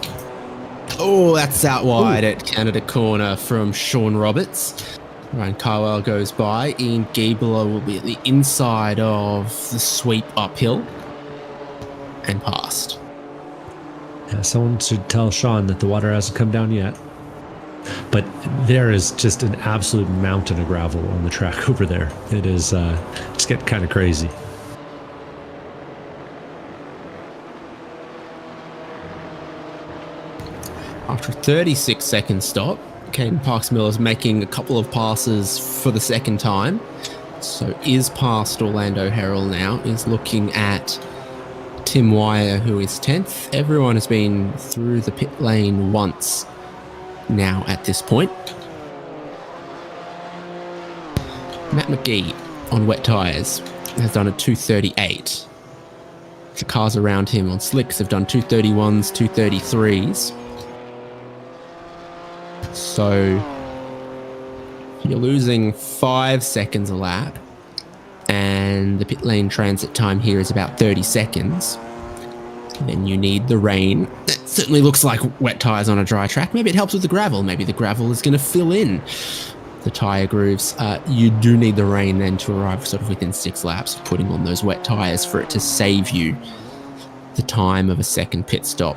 Oh, that's out wide at Canada corner from Sean Roberts. Ryan Carwell goes by. Ian Giebler will be at the inside of the sweep uphill and past. Someone should tell Sean that the water hasn't come down yet. But there is just an absolute mountain of gravel on the track over there. It is it's getting kind of crazy. After a 36-second stop, Caden Parks-Miller is making a couple of passes for the second time. So is past Orlando Herald now, is looking at Tim Wire, who is 10th. Everyone has been through the pit lane once now at this point. Matt McGee on wet tyres has done a 2:38. The cars around him on slicks have done 2:31s, 2:33s. So you're losing 5 seconds a lap, and the pit lane transit time here is about 30 seconds. And then you need the rain. It certainly looks like wet tyres on a dry track. Maybe it helps with the gravel. Maybe the gravel is going to fill in the tyre grooves. You do need the rain then to arrive sort of within 6 laps of putting on those wet tyres for it to save you the time of a second pit stop.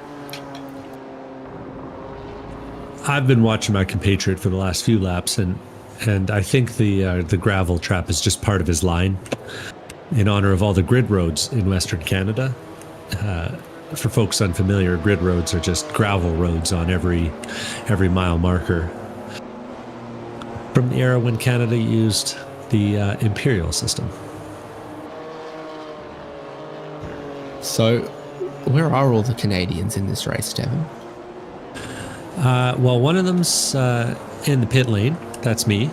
I've been watching my compatriot for the last few laps, and I think the gravel trap is just part of his line in honor of all the grid roads in Western Canada. For folks unfamiliar, grid roads are just gravel roads on every mile marker. From the era when Canada used the imperial system. So, where are all the Canadians in this race, Devin? Well, one of them's in the pit lane. That's me.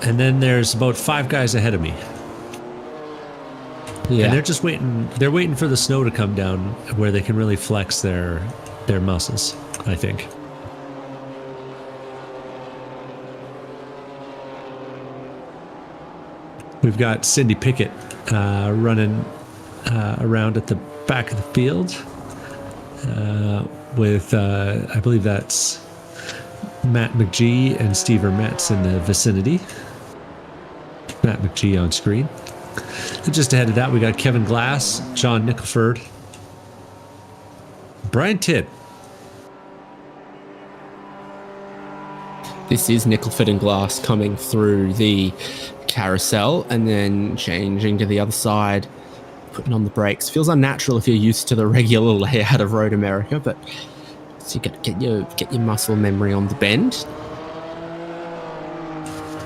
And then there's about 5 guys ahead of me. Yeah. And they're just waiting. They're waiting for the snow to come down where they can really flex their muscles, I think. We've got Cindy Pickett running around at the back of the field with, I believe that's Matt McGee and Steve Metz in the vicinity. Matt McGee on screen. And just ahead of that, we got Kevin Glass, John Nicholford, Brian Tidd. This is Nicholford and Glass coming through the carousel and then changing to the other side, putting on the brakes. Feels unnatural if you're used to the regular layout of Road America, but so you got to get your muscle memory on the bend.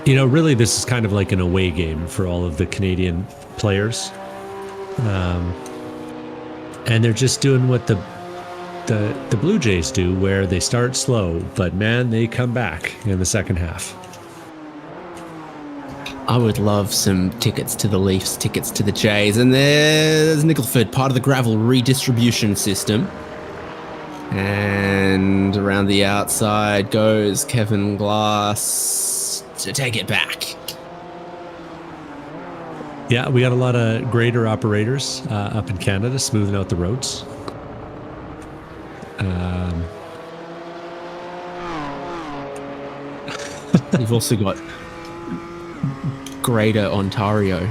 You know, really, this is kind of like an away game for all of the Canadian players, and they're just doing what the Blue Jays do, where they start slow, but man, they come back in the second half. I would love some tickets to the Leafs, tickets to the Jays, and there's Nicholford, part of the gravel redistribution system. And around the outside goes Kevin Glass to take it back. Yeah, we got a lot of grader operators up in Canada smoothing out the roads. You've also got Greater Ontario,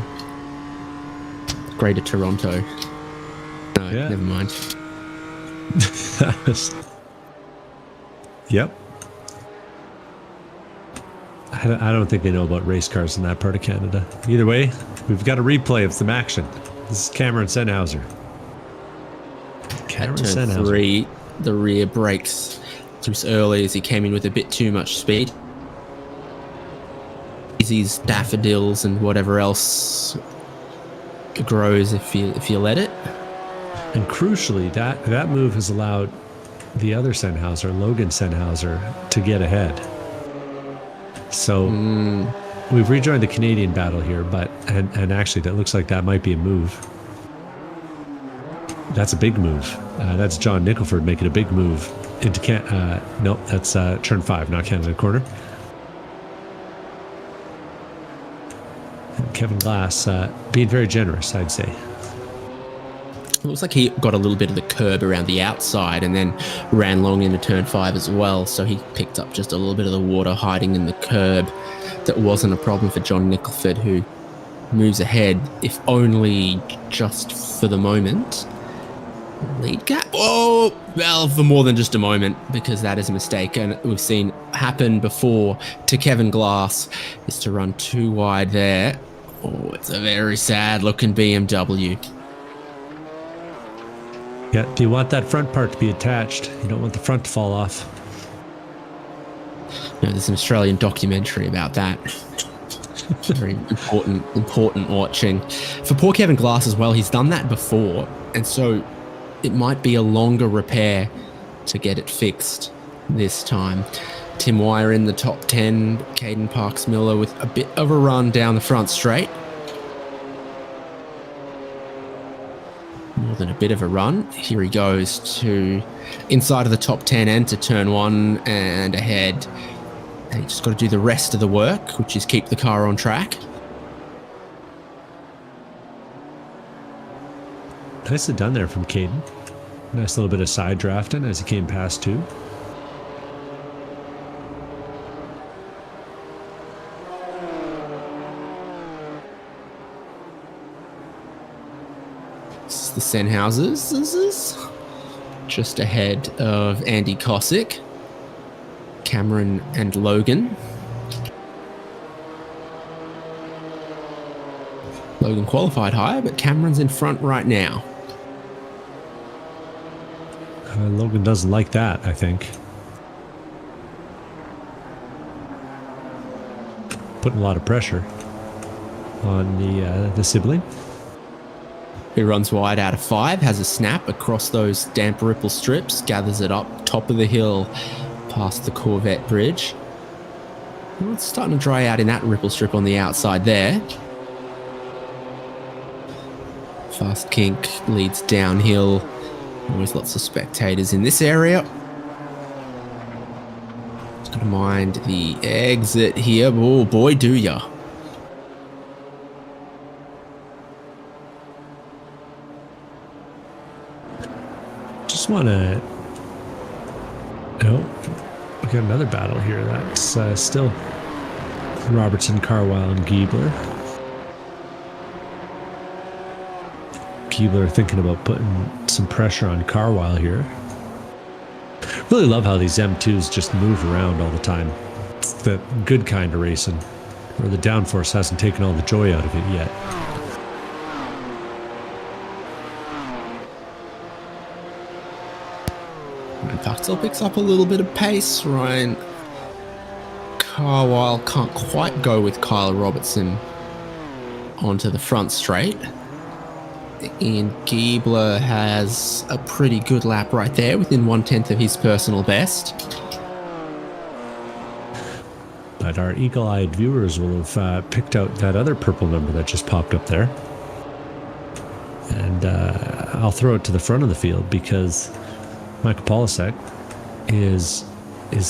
Greater Toronto. No, yeah. Never mind. Yep. I don't think they know about race cars in that part of Canada. Either way, we've got a replay of some action. This is Cameron Sennhauser. At turn 3, the rear brakes too early as he came in with a bit too much speed. These daffodils and whatever else grows if you let it. And crucially, that move has allowed the other Sennhauser, Logan Sennhauser, to get ahead. So we've rejoined the Canadian battle here, but and actually that looks like that might be a move. That's a big move. That's John Nicholford making a big move into no, that's turn 5, not Canada Corner. And Kevin Glass being very generous, I'd say. It looks like he got a little bit of the curb around the outside and then ran long into turn 5 as well. So he picked up just a little bit of the water hiding in the curb. That wasn't a problem for John Nicholford, who moves ahead, if only just for the moment. Lead gap. Oh, well, for more than just a moment, because that is a mistake, and we've seen happen before to Kevin Glass, is to run too wide there. Oh, it's a very sad looking BMW. Yeah, do you want that front part to be attached? You don't want the front to fall off. No, there's an Australian documentary about that. Very important watching. For poor Kevin Glass as well, he's done that before, and so it might be a longer repair to get it fixed this time. Tim Wire in the top 10, Caden Parks-Miller with a bit of a run down the front straight. More than a bit of a run. Here he goes to inside of the top 10 and to turn 1 and ahead. And he just got to do the rest of the work, which is keep the car on track. Nicely done there from Caden. Nice little bit of side drafting as he came past 2. This is the Sennhouses. Just ahead of Andy Cosick, Cameron and Logan. Logan qualified higher, but Cameron's in front right now. Logan doesn't like that, I think. Putting a lot of pressure on the sibling. He runs wide out of 5, has a snap across those damp ripple strips, gathers it up top of the hill past the Corvette bridge. Well, it's starting to dry out in that ripple strip on the outside there. Fast Kink leads downhill. Always lots of spectators in this area. Just got to mind the exit here. Oh boy, do ya. Just want to... Oh, we got another battle here. That's still Robertson, Carwile, and Giebler. Giebler thinking about putting some pressure on Carwile here. Really love how these M2s just move around all the time. It's the good kind of racing, where the downforce hasn't taken all the joy out of it yet. Pachtel picks up a little bit of pace. Ryan Carwile can't quite go with Kyle Robertson onto the front straight. And Giebler has a pretty good lap right there, within 1/10 of his personal best. But our eagle-eyed viewers will have picked out that other purple number that just popped up there. And I'll throw it to the front of the field because Michael Polisek is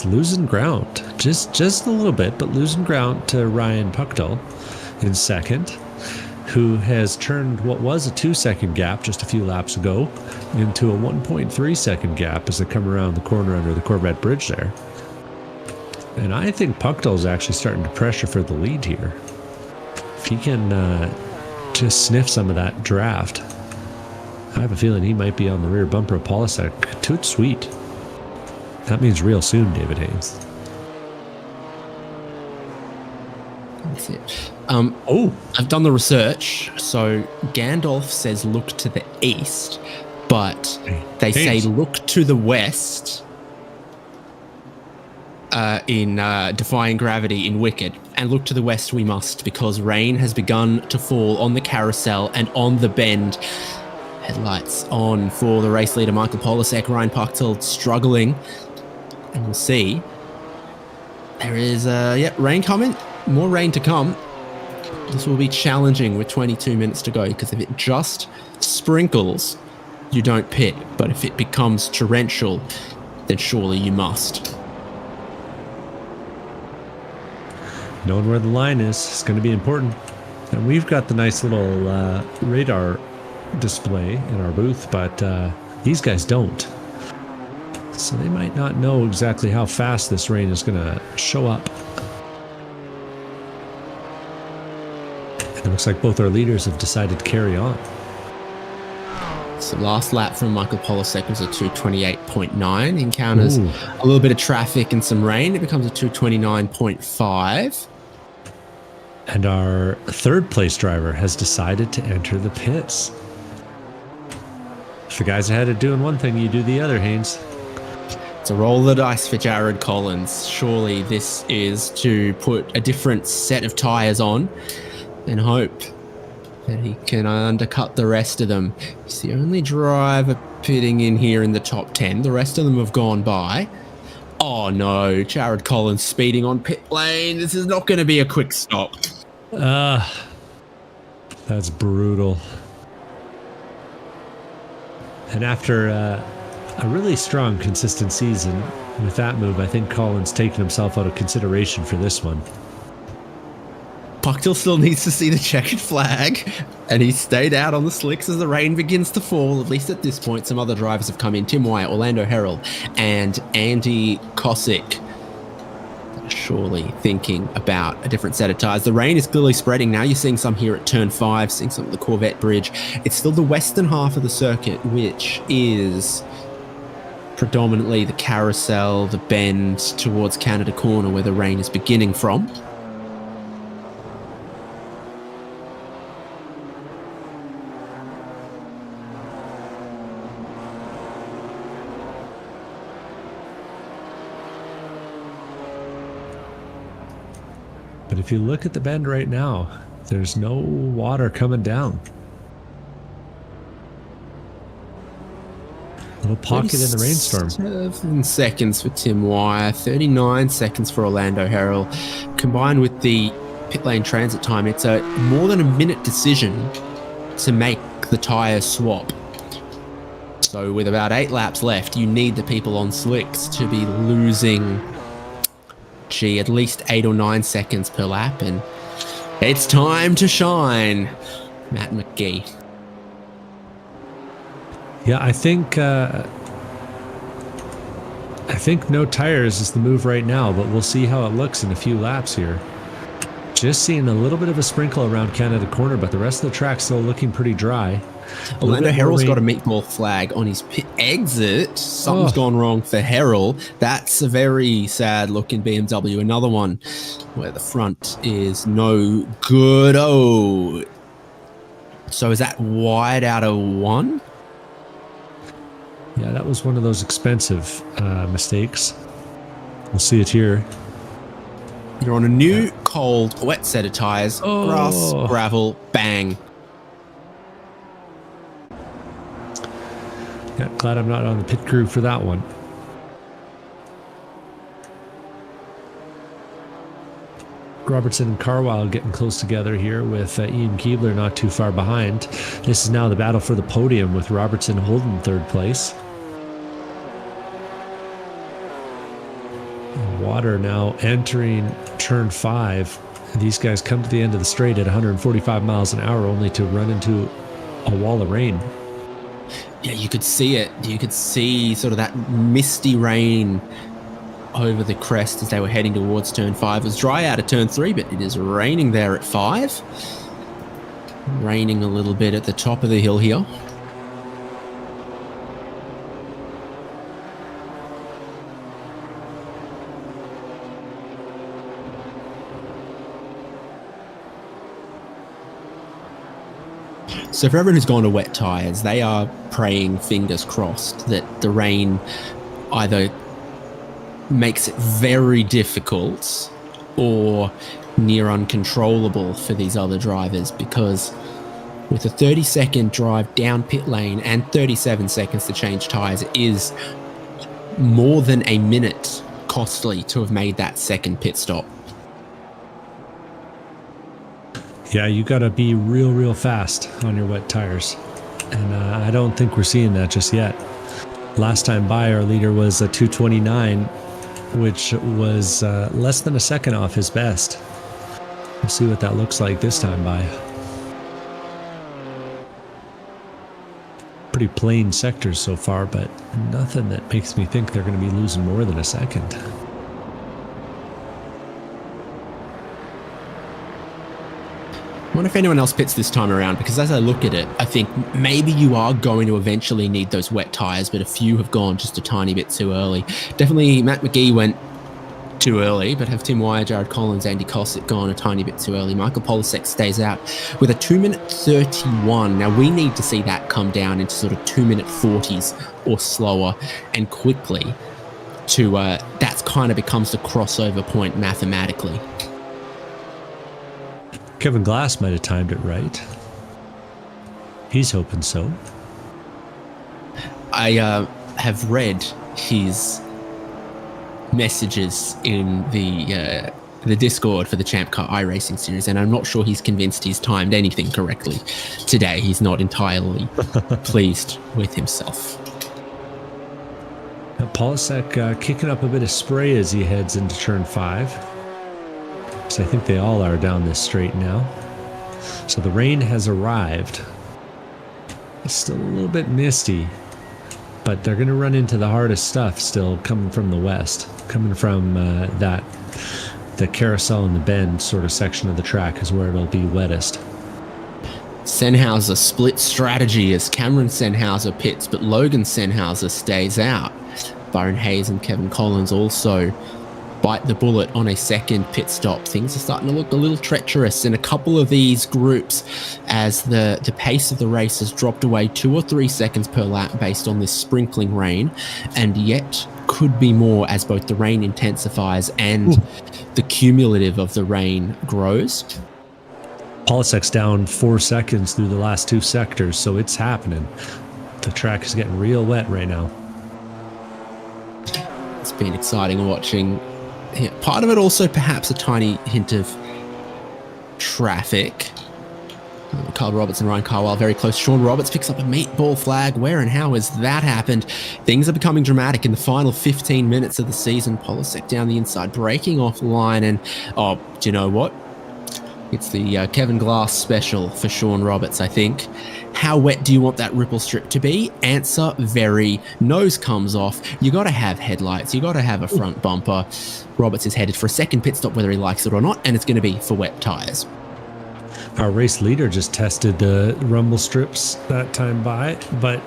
losing ground. Just a little bit, but losing ground to Ryan Puckdahl in second, who has turned what was a 2-second gap just a few laps ago into a 1.3-second gap as they come around the corner under the Corvette bridge there. And I think Puckdahl's actually starting to pressure for the lead here. If he can just sniff some of that draft, I have a feeling he might be on the rear bumper of Polisek. Toot sweet. That means real soon, David Haynes. That's it. I've done the research. So Gandalf says look to the east, but they say look to the west in Defying Gravity in Wicked. And look to the west we must, because rain has begun to fall on the carousel and on the bend. Headlights on for the race leader, Michael Polisek. Ryan Puckdahl struggling. And we'll see. There is, rain coming. More rain to come. This will be challenging with 22 minutes to go, because if it just sprinkles, you don't pit. But if it becomes torrential, then surely you must. Knowing where the line is going to be important. And we've got the nice little radar display in our booth, but these guys don't. So they might not know exactly how fast this rain is going to show up. And it looks like both our leaders have decided to carry on. So last lap from Michael Polasek was a 2:28.9. Encounters Ooh. a little bit of traffic and some rain. It becomes a 2:29.5. And our third place driver has decided to enter the pits. If the guys ahead are doing one thing, you do the other, Haynes. It's a roll of the dice for Jared Collins. Surely this is to put a different set of tyres on and hope that he can undercut the rest of them. He's the only driver pitting in here in the top 10. The rest of them have gone by. Oh no, Jared Collins speeding on pit lane. This is not going to be a quick stop. That's brutal. And after a really strong, consistent season with that move, I think Collins taking himself out of consideration for this one. Pucktill still needs to see the checkered flag, and he stayed out on the slicks as the rain begins to fall. At least at this point, some other drivers have come in. Tim Wyatt, Orlando Herald, and Andy Kosick. Surely thinking about a different set of tyres. The rain is clearly spreading now. You're seeing some here at turn 5, seeing some at the Corvette Bridge. It's still the western half of the circuit, which is predominantly the carousel, the bend towards Canada Corner, where the rain is beginning from. But if you look at the bend right now, there's no water coming down. Little pocket in the rainstorm. 7 seconds for Tim Wyatt, 39 seconds for Orlando Herald. Combined with the pit lane transit time, it's a more than a minute decision to make the tyre swap. So with about 8 laps left, you need the people on slicks to be losing, at least 8 or 9 seconds per lap, and it's time to shine, Matt McGee. Yeah, I think no tires is the move right now, but we'll see how it looks in a few laps here. Just seeing a little bit of a sprinkle around Canada Corner, but the rest of the track's still looking pretty dry. Orlando Herald's got a meatball flag on his pit exit. Something's gone wrong for Herald. That's a very sad looking BMW. Another one where the front is no good. Oh, so is that wide out of 1? Yeah, that was one of those expensive mistakes. We'll see it here. You're on a new, cold, wet set of tires. Grass, gravel, bang. Yeah, glad I'm not on the pit crew for that one. Robertson and Carwile getting close together here with Ian Keebler not too far behind. This is now the battle for the podium with Robertson holding third place. Water now entering turn 5. These guys come to the end of the straight at 145 miles an hour only to run into a wall of rain. Yeah, you could see it. You could see sort of that misty rain over the crest as they were heading towards turn 5. It was dry out at turn 3, but it is raining there at 5. Raining a little bit at the top of the hill here. So for everyone who's gone to wet tyres, they are praying, fingers crossed, that the rain either makes it very difficult or near uncontrollable for these other drivers, because with a 30-second drive down pit lane and 37 seconds to change tyres, it is more than a minute costly to have made that second pit stop. Yeah, you got to be real fast on your wet tires. And I don't think we're seeing that just yet. Last time by, our leader was a 2:29, which was less than a second off his best. We'll see what that looks like this time by. Pretty plain sectors so far, but nothing that makes me think they're going to be losing more than a second. wonder if anyone else pits this time around, because as I look at it, I think maybe you are going to eventually need those wet tyres, but a few have gone just a tiny bit too early. Definitely Matt McGee went too early, but have Tim Wyer, Jared Collins, Andy Cossack gone a tiny bit too early. Michael Polasek stays out with a 2-minute 31. Now we need to see that come down into sort of 2-minute 40s or slower and quickly to that's kind of becomes the crossover point mathematically. Kevin Glass might have timed it right. He's hoping so. I have read his messages in the Discord for the ChampCar iRacing series, and I'm not sure he's convinced he's timed anything correctly today. He's not entirely pleased with himself. Now, Polasek kicking up a bit of spray as he heads into turn 5. So I think they all are down this straight now. So the rain has arrived. It's still a little bit misty, but they're going to run into the hardest stuff still coming from the west, coming from the carousel and the bend sort of section of the track is where it'll be wettest. Sennhauser split strategy as Cameron Sennhauser pits, but Logan Sennhauser stays out. Byron Hayes and Kevin Collins also bite the bullet on a second pit stop. Things are starting to look a little treacherous in a couple of these groups as the pace of the race has dropped away 2 or 3 seconds per lap based on this sprinkling rain, and yet could be more as both the rain intensifies and the cumulative of the rain grows. Polasek's down 4 seconds through the last 2 sectors, so it's happening. The track is getting real wet right now. It's been exciting watching. Yeah, part of it also perhaps a tiny hint of traffic. Carl Roberts and Ryan Carwile very close. Sean Roberts picks up a meatball flag. Where and how has that happened? Things are becoming dramatic in the final 15 minutes of the season. Polasek down the inside, breaking off the line, and do you know what? It's the Kevin Glass special for Sean Roberts, I think. How wet do you want that ripple strip to be? Answer, very. Nose comes off. You got to have headlights. You got to have a front bumper. Roberts is headed for a second pit stop, whether he likes it or not, and it's going to be for wet tyres. Our race leader just tested the rumble strips that time by, but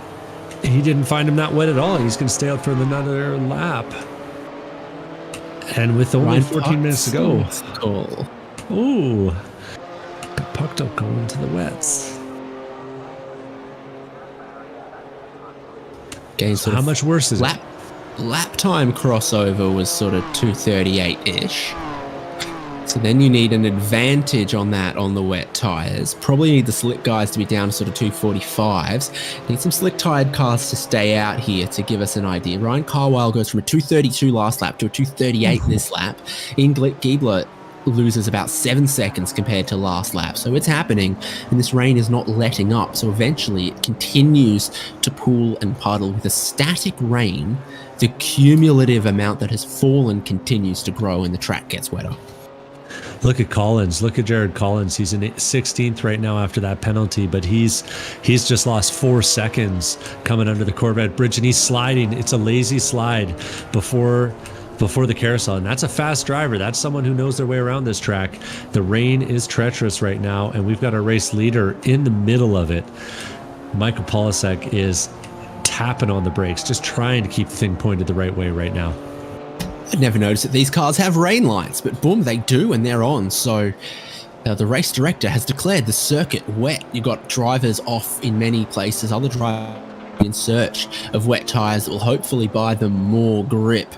he didn't find him that wet at all. He's going to stay out for another lap. And with only 14 minutes to go. Cool. Ooh. Got pucked up going to the wets. So how much worse is it? Lap time crossover was sort of 2:38-ish. So then you need an advantage on that on the wet tyres. Probably need the slick guys to be down to sort of 2:45s. Need some slick tired cars to stay out here to give us an idea. Ryan Carwile goes from a 2:32 last lap to a 2:38 this lap. Ian Giebler loses about 7 seconds compared to last lap. So it's happening, and this rain is not letting up. So eventually it continues to pool and puddle. With a static rain, the cumulative amount that has fallen continues to grow and the track gets wetter. Look at Collins. Look at Jared Collins. He's in 16th right now after that penalty, but he's just lost 4 seconds coming under the Corvette bridge, and he's sliding. It's a lazy slide before the carousel, and that's a fast driver. That's someone who knows their way around this track. The rain is treacherous right now, and we've got a race leader in the middle of it. Michael Polasek is tapping on the brakes, just trying to keep the thing pointed the right way right now. I'd never noticed that these cars have rain lights, but boom, they do, and they're on. So the race director has declared the circuit wet. You've got drivers off in many places, other drivers in search of wet tyres that will hopefully buy them more grip.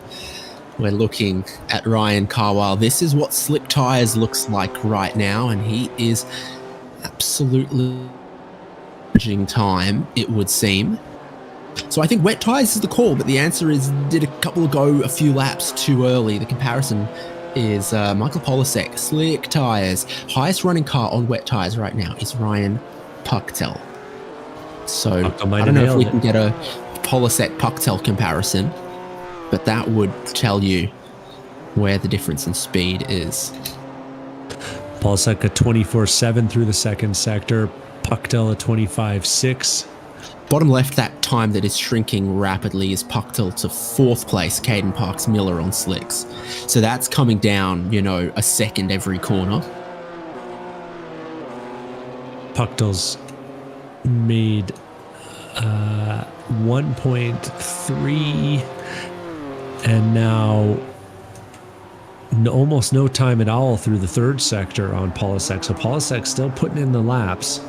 We're looking at Ryan Carwile. This is what slick tyres looks like right now, and he is absolutely losing time, it would seem. So I think wet tyres is the call, but the answer is, did a couple go a few laps too early? The comparison is Michael Polasek, slick tyres. Highest running car on wet tyres right now is Ryan Pucktel. So I don't know if we can get a Polasek-Pucktel comparison, but that would tell you where the difference in speed is. Polasek a 24.7 through the second sector, Pucktel a 25.6. Bottom left, that time that is shrinking rapidly is Pucktel to 4th place, Caden Parks Miller on slicks. So that's coming down, a second every corner. Pucktel's made 1.3 and now almost no time at all through the third sector on Polisek. So Polisek still putting in the laps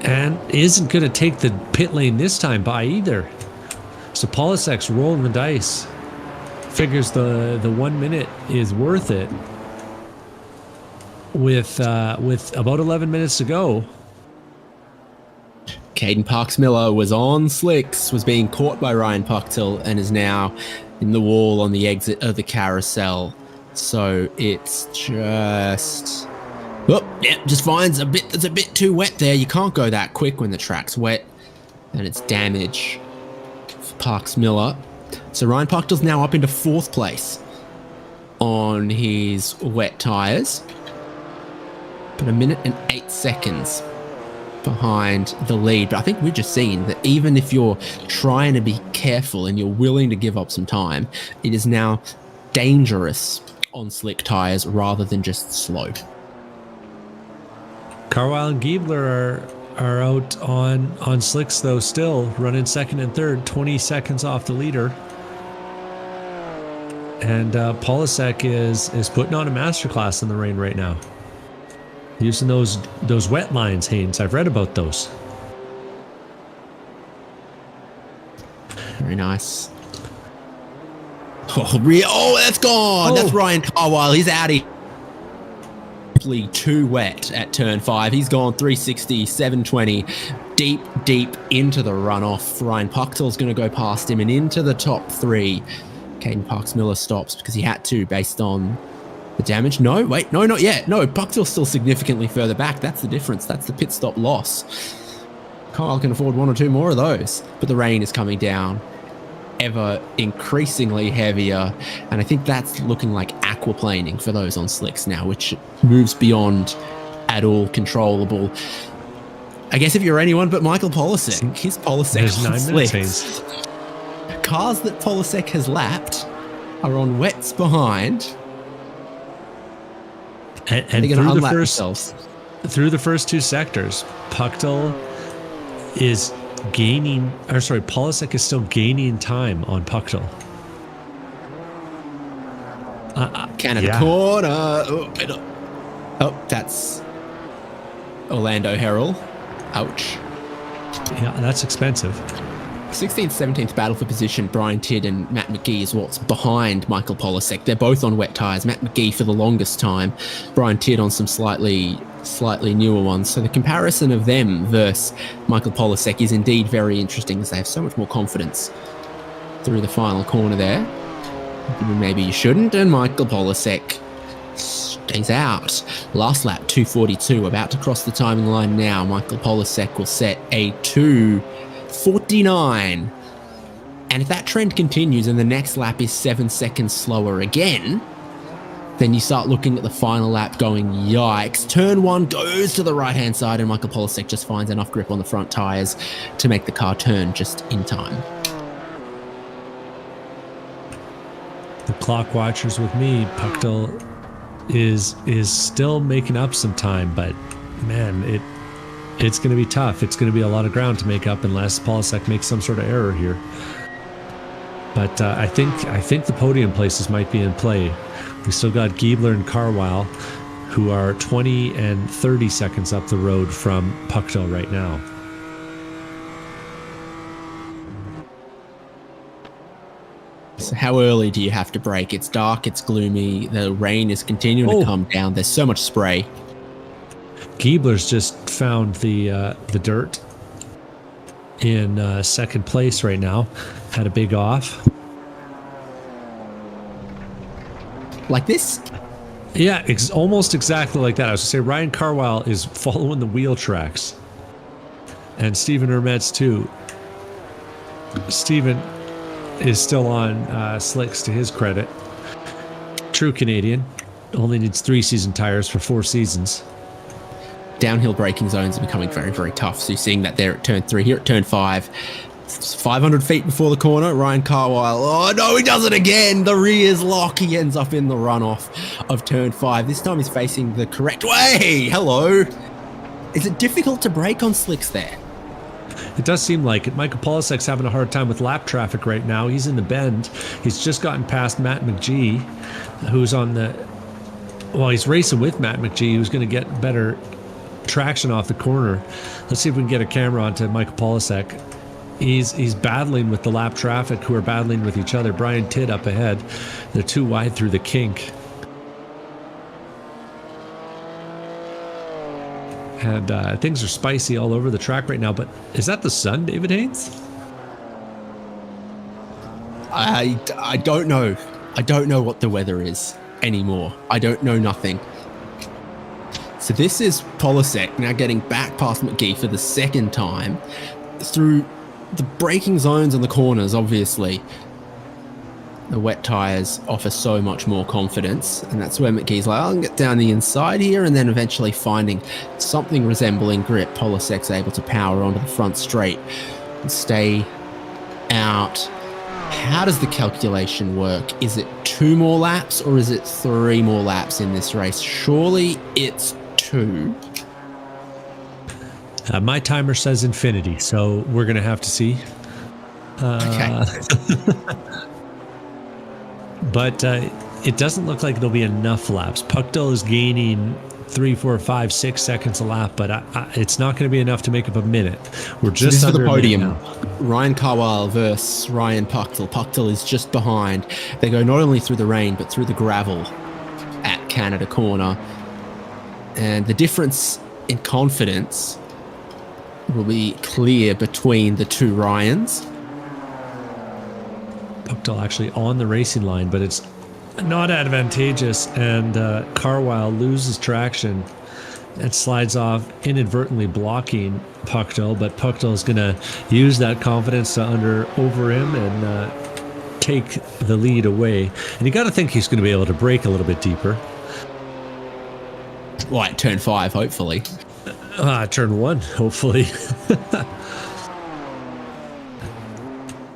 and isn't going to take the pit lane this time by either. So Polisek's rolling the dice. Figures the 1 minute is worth it with about 11 minutes to go. Caden Parks-Miller was on slicks, was being caught by Ryan Pucktel, and is now in the wall on the exit of the carousel. So it's just... Oh, yeah, just finds it's a bit too wet there. You can't go that quick when the track's wet, and it's damage for Parks-Miller. So Ryan Pucktel's now up into 4th place on his wet tyres, but 1 minute and 8 seconds behind the lead. But I think we've just seen that even if you're trying to be careful and you're willing to give up some time, it is now dangerous on slick tyres rather than just slow. Carwile and Giebler are out on slicks though, still running 2nd and 3rd, 20 seconds off the leader. And Polisek is putting on a masterclass in the rain right now. Using those wet lines, Haynes. I've read about those. Very nice. Oh, that's gone. Oh. That's Ryan Carwile. He's out of here. Too wet at turn 5. He's gone 360, 720, deep into the runoff. Ryan Pucktel's going to go past him and into the top 3. Caden Parks-Miller stops because he had to based on the damage. No, wait, no, not yet. No, Pucktel's still significantly further back. That's the difference. That's the pit stop loss. Kyle can afford 1 or 2 more of those, but the rain is coming down ever increasingly heavier, and I think that's looking like aquaplaning for those on slicks now, which moves beyond at all controllable. I guess if you're anyone but Michael Polisek, his Polisek on slicks. Cars that Polisek has lapped are on wets behind. And through the first 2 sectors, Pucktel is gaining, or sorry, Polisek is still gaining time on Pucktel. Canada corner. Oh, that's Orlando Herald. Ouch. Yeah, that's expensive. 16th, 17th battle for position. Brian Tidd and Matt McGee is what's behind Michael Polisek. They're both on wet tyres. Matt McGee for the longest time. Brian Tidd on some slightly newer ones. So the comparison of them versus Michael Polisek is indeed very interesting, as they have so much more confidence through the final corner there. Maybe you shouldn't. And Michael Polisek stays out. Last lap, 2:42. About to cross the timing line now. Michael Polisek will set a 2:49. And if that trend continues and the next lap is 7 seconds slower again, then you start looking at the final lap going, yikes. Turn 1 goes to the right-hand side and Michael Polisek just finds enough grip on the front tyres to make the car turn just in time. The clock watchers with me, Pucktel is still making up some time, but man, it's going to be tough. It's going to be a lot of ground to make up unless Polisek makes some sort of error here. But I think the podium places might be in play. We still got Giebler and Carwile, who are 20 and 30 seconds up the road from Pucktel right now. So how early do you have to brake? It's dark, it's gloomy, the rain is continuing to come down. There's so much spray. Giebler's just found the dirt in second place right now. Had a big off. Like this? Yeah, almost exactly like that. I was going to say Ryan Carwile is following the wheel tracks. And Stephen Hermetz too. Stephen is still on slicks to his credit. True Canadian. Only needs 3 season tires for 4 seasons. Downhill braking zones are becoming very, very tough. So you're seeing that there at turn 3. Here at turn 5. 500 feet before the corner, Ryan Carwile. Oh no, he does it again. The rear's lock. He ends up in the runoff of turn 5. This time he's facing the correct way. Hello. Is it difficult to brake on slicks there? It does seem like it. Michael Polisek's having a hard time with lap traffic right now. He's in the bend. He's just gotten past Matt McGee, who's on the... Well, he's racing with Matt McGee, who's going to get better traction off the corner. Let's see if we can get a camera onto Michael Polisek. He's battling with the lap traffic, who are battling with each other. Brian Tidd up ahead. They're too wide through the kink. And things are spicy all over the track right now. But is that the sun, David Haynes? I don't know. I don't know what the weather is anymore. I don't know nothing. So this is Polisek now getting back past McGee for the second time through the braking zones and the corners. Obviously, the wet tires offer so much more confidence, and that's where McGee's like, I'll get down the inside here, and then eventually finding something resembling grip, Polisek's able to power onto the front straight and stay out. How does the calculation work? Is it 2 more laps or is it 3 more laps in this race? Surely it's 2. My timer says infinity, so we're going to have to see. Okay. But it doesn't look like there'll be enough laps. Puckdale is gaining 3, 4, 5, 6 seconds a lap, but it's not going to be enough to make up a minute. We're just under the podium. now. Ryan Carwile versus Ryan Puckdale. Puckdale is just behind. They go not only through the rain, but through the gravel at Canada Corner. And the difference in confidence will be clear between the two Ryans. Puckdale actually on the racing line, but it's not advantageous, and Carwile loses traction and slides off, inadvertently blocking Puckdale, but Puckdale is going to use that confidence to over him and take the lead away. And you got to think he's going to be able to brake a little bit deeper. Like turn 5, hopefully. Turn 1, hopefully.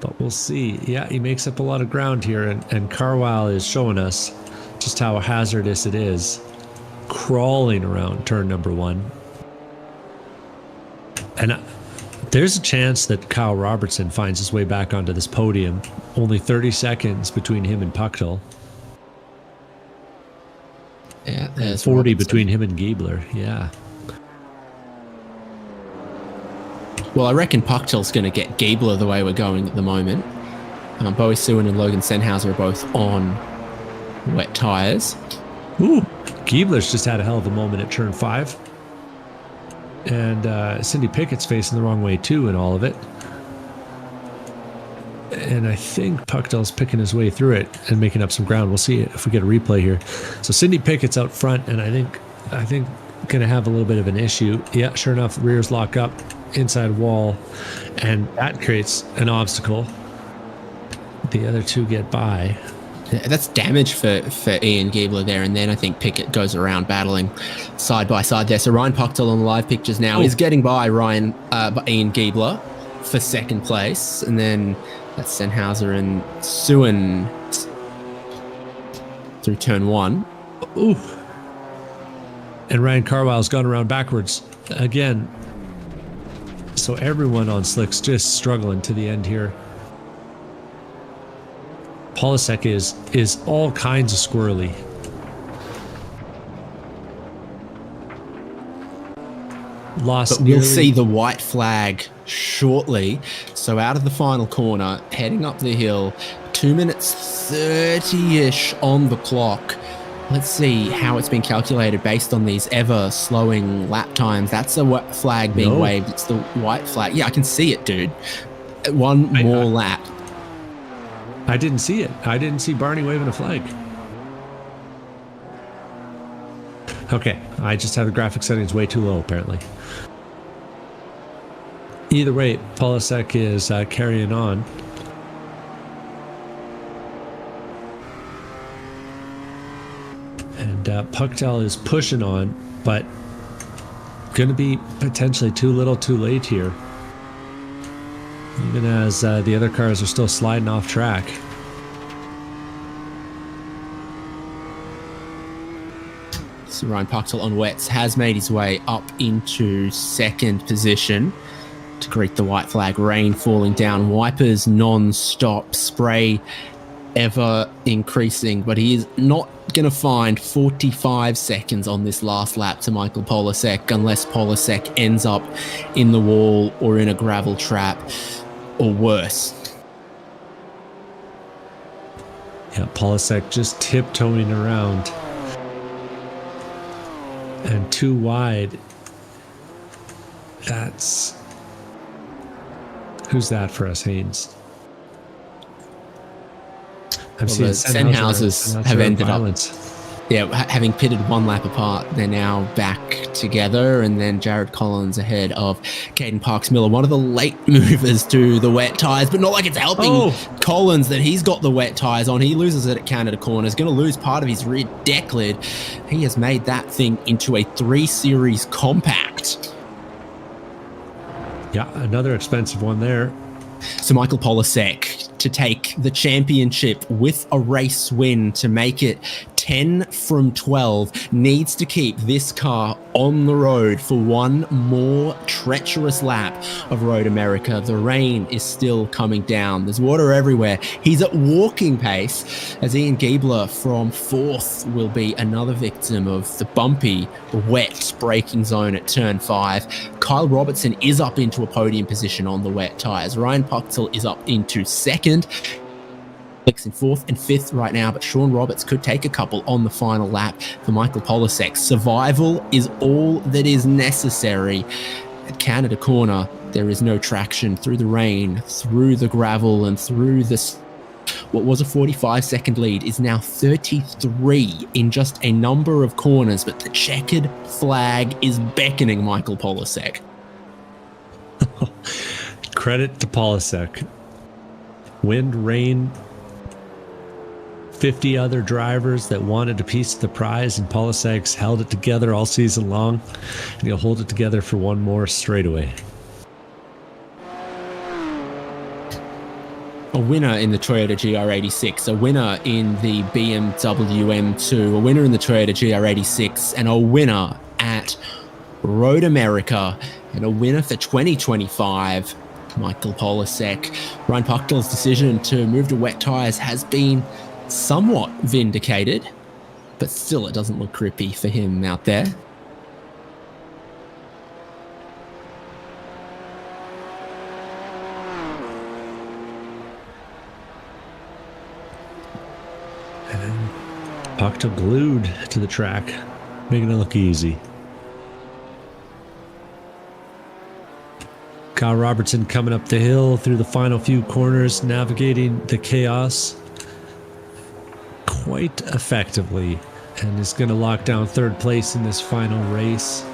But we'll see. Yeah, he makes up a lot of ground here, and Carwile is showing us just how hazardous it is crawling around turn number 1. And there's a chance that Kyle Robertson finds his way back onto this podium. Only 30 seconds between him and Puckdale. Yeah, there's 40 Robertson between him and Giebler. Yeah. Well, I reckon Puckdale's going to get Giebler the way we're going at the moment. Bowie Sewin and Logan Sennhauser are both on wet tyres. Ooh, Giebler's just had a hell of a moment at turn 5. And Cindy Pickett's facing the wrong way too in all of it. And I think Puckdale's picking his way through it and making up some ground. We'll see if we get a replay here. So Cindy Pickett's out front, and I think going to have a little bit of an issue. Yeah, sure enough, rears lock up, inside wall, and that creates an obstacle. The other two get by. That's damage for Ian Giebler there, and then I think Pickett goes around battling side by side there. So Ryan Puckdale on the live pictures now is getting by Ian Giebler for second place, and then that's Sennhauser and Sewin through turn 1. Ooh. And Ryan Carwile's gone around backwards again. So everyone on slicks just struggling to the end here. Polisek is all kinds of squirrely. But we'll see the white flag shortly. So out of the final corner, heading up the hill, 2 minutes 30-ish on the clock. Let's see how it's been calculated based on these ever slowing lap times. That's a white flag being waved. It's the white flag. Yeah, I can see it, dude. One more lap. I didn't see it. I didn't see Barney waving a flag. Okay, I just have the graphic settings way too low, apparently. Either way, Polisek is carrying on. And Puckdale is pushing on, but going to be potentially too little too late here. Even as the other cars are still sliding off track. So Ryan Pucktel on wets has made his way up into second position to greet the white flag. Rain falling down, wipers non-stop, spray ever increasing, but he is not going to find 45 seconds on this last lap to Michael Polasek unless Polasek ends up in the wall or in a gravel trap or worse. Yeah, Polasek just tiptoeing around. And too wide. That's... Who's that for us, Haynes? Well, the Sennhausers have ended up, having pitted one lap apart. They're now back together, and then Jared Collins ahead of Caden Parks-Miller, one of the late movers to the wet tyres, but not like it's helping Collins that he's got the wet tyres on. He loses it at Canada Corner. He's going to lose part of his rear deck lid. He has made that thing into a 3 Series compact. Yeah, another expensive one there. So Michael Polasek to take the championship with a race win to make it 10 from 12, needs to keep this car on the road for one more treacherous lap of Road America. The rain is still coming down. There's water everywhere. He's at walking pace as Ian Giebler from 4th will be another victim of the bumpy, wet braking zone at turn 5. Kyle Robertson is up into a podium position on the wet tyres. Ryan Pucktel is up into 2nd. In 4th and 5th right now, but Sean Roberts could take a couple on the final lap for Michael Polasek. Survival is all that is necessary. At Canada Corner, there is no traction through the rain, through the gravel, and through this. What was a 45-second lead is now 33 in just a number of corners, but the checkered flag is beckoning Michael Polasek. Credit to Polasek. Wind, rain, 50 other drivers that wanted a piece of the prize, and Polasek's held it together all season long, and he'll hold it together for one more straightaway. A winner in the Toyota GR86, a winner in the BMW M2, a winner in the Toyota GR86, and a winner at Road America, and a winner for 2025, Michael Polasek. Ryan Pucktel's decision to move to wet tyres has been somewhat vindicated, but still it doesn't look creepy for him out there. And Pucktel glued to the track, making it look easy. Kyle Robertson coming up the hill through the final few corners, navigating the chaos quite effectively, and is going to lock down 3rd place in this final race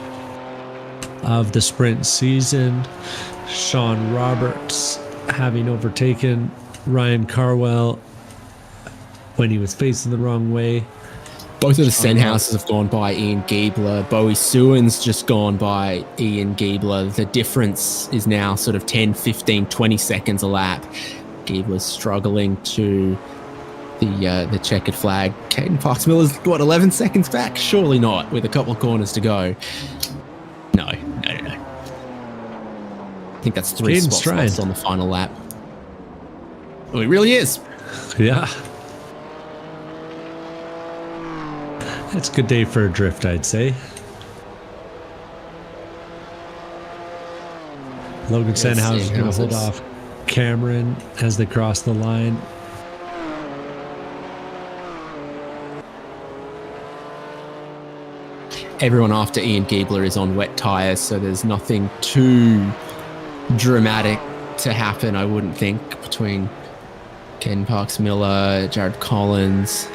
of the sprint season. Sean Roberts having overtaken Ryan Carwell when he was facing the wrong way. Both of the Sennhausers have gone by Ian Giebler. Bowie Suin's just gone by Ian Giebler. The difference is now sort of 10, 15, 20 seconds a lap. Giebler's struggling to the checkered flag. Caden Parks-Miller's, 11 seconds back? Surely not, with a couple of corners to go. No. I think that's 3 spots on the final lap. Oh, it really is. Yeah. It's a good day for a drift, I'd say. Logan Sennhauser is going to hold off Cameron as they cross the line. Everyone after Ian Giebler is on wet tyres, so there's nothing too dramatic to happen, I wouldn't think, between Ken Parks-Miller, Jared Collins,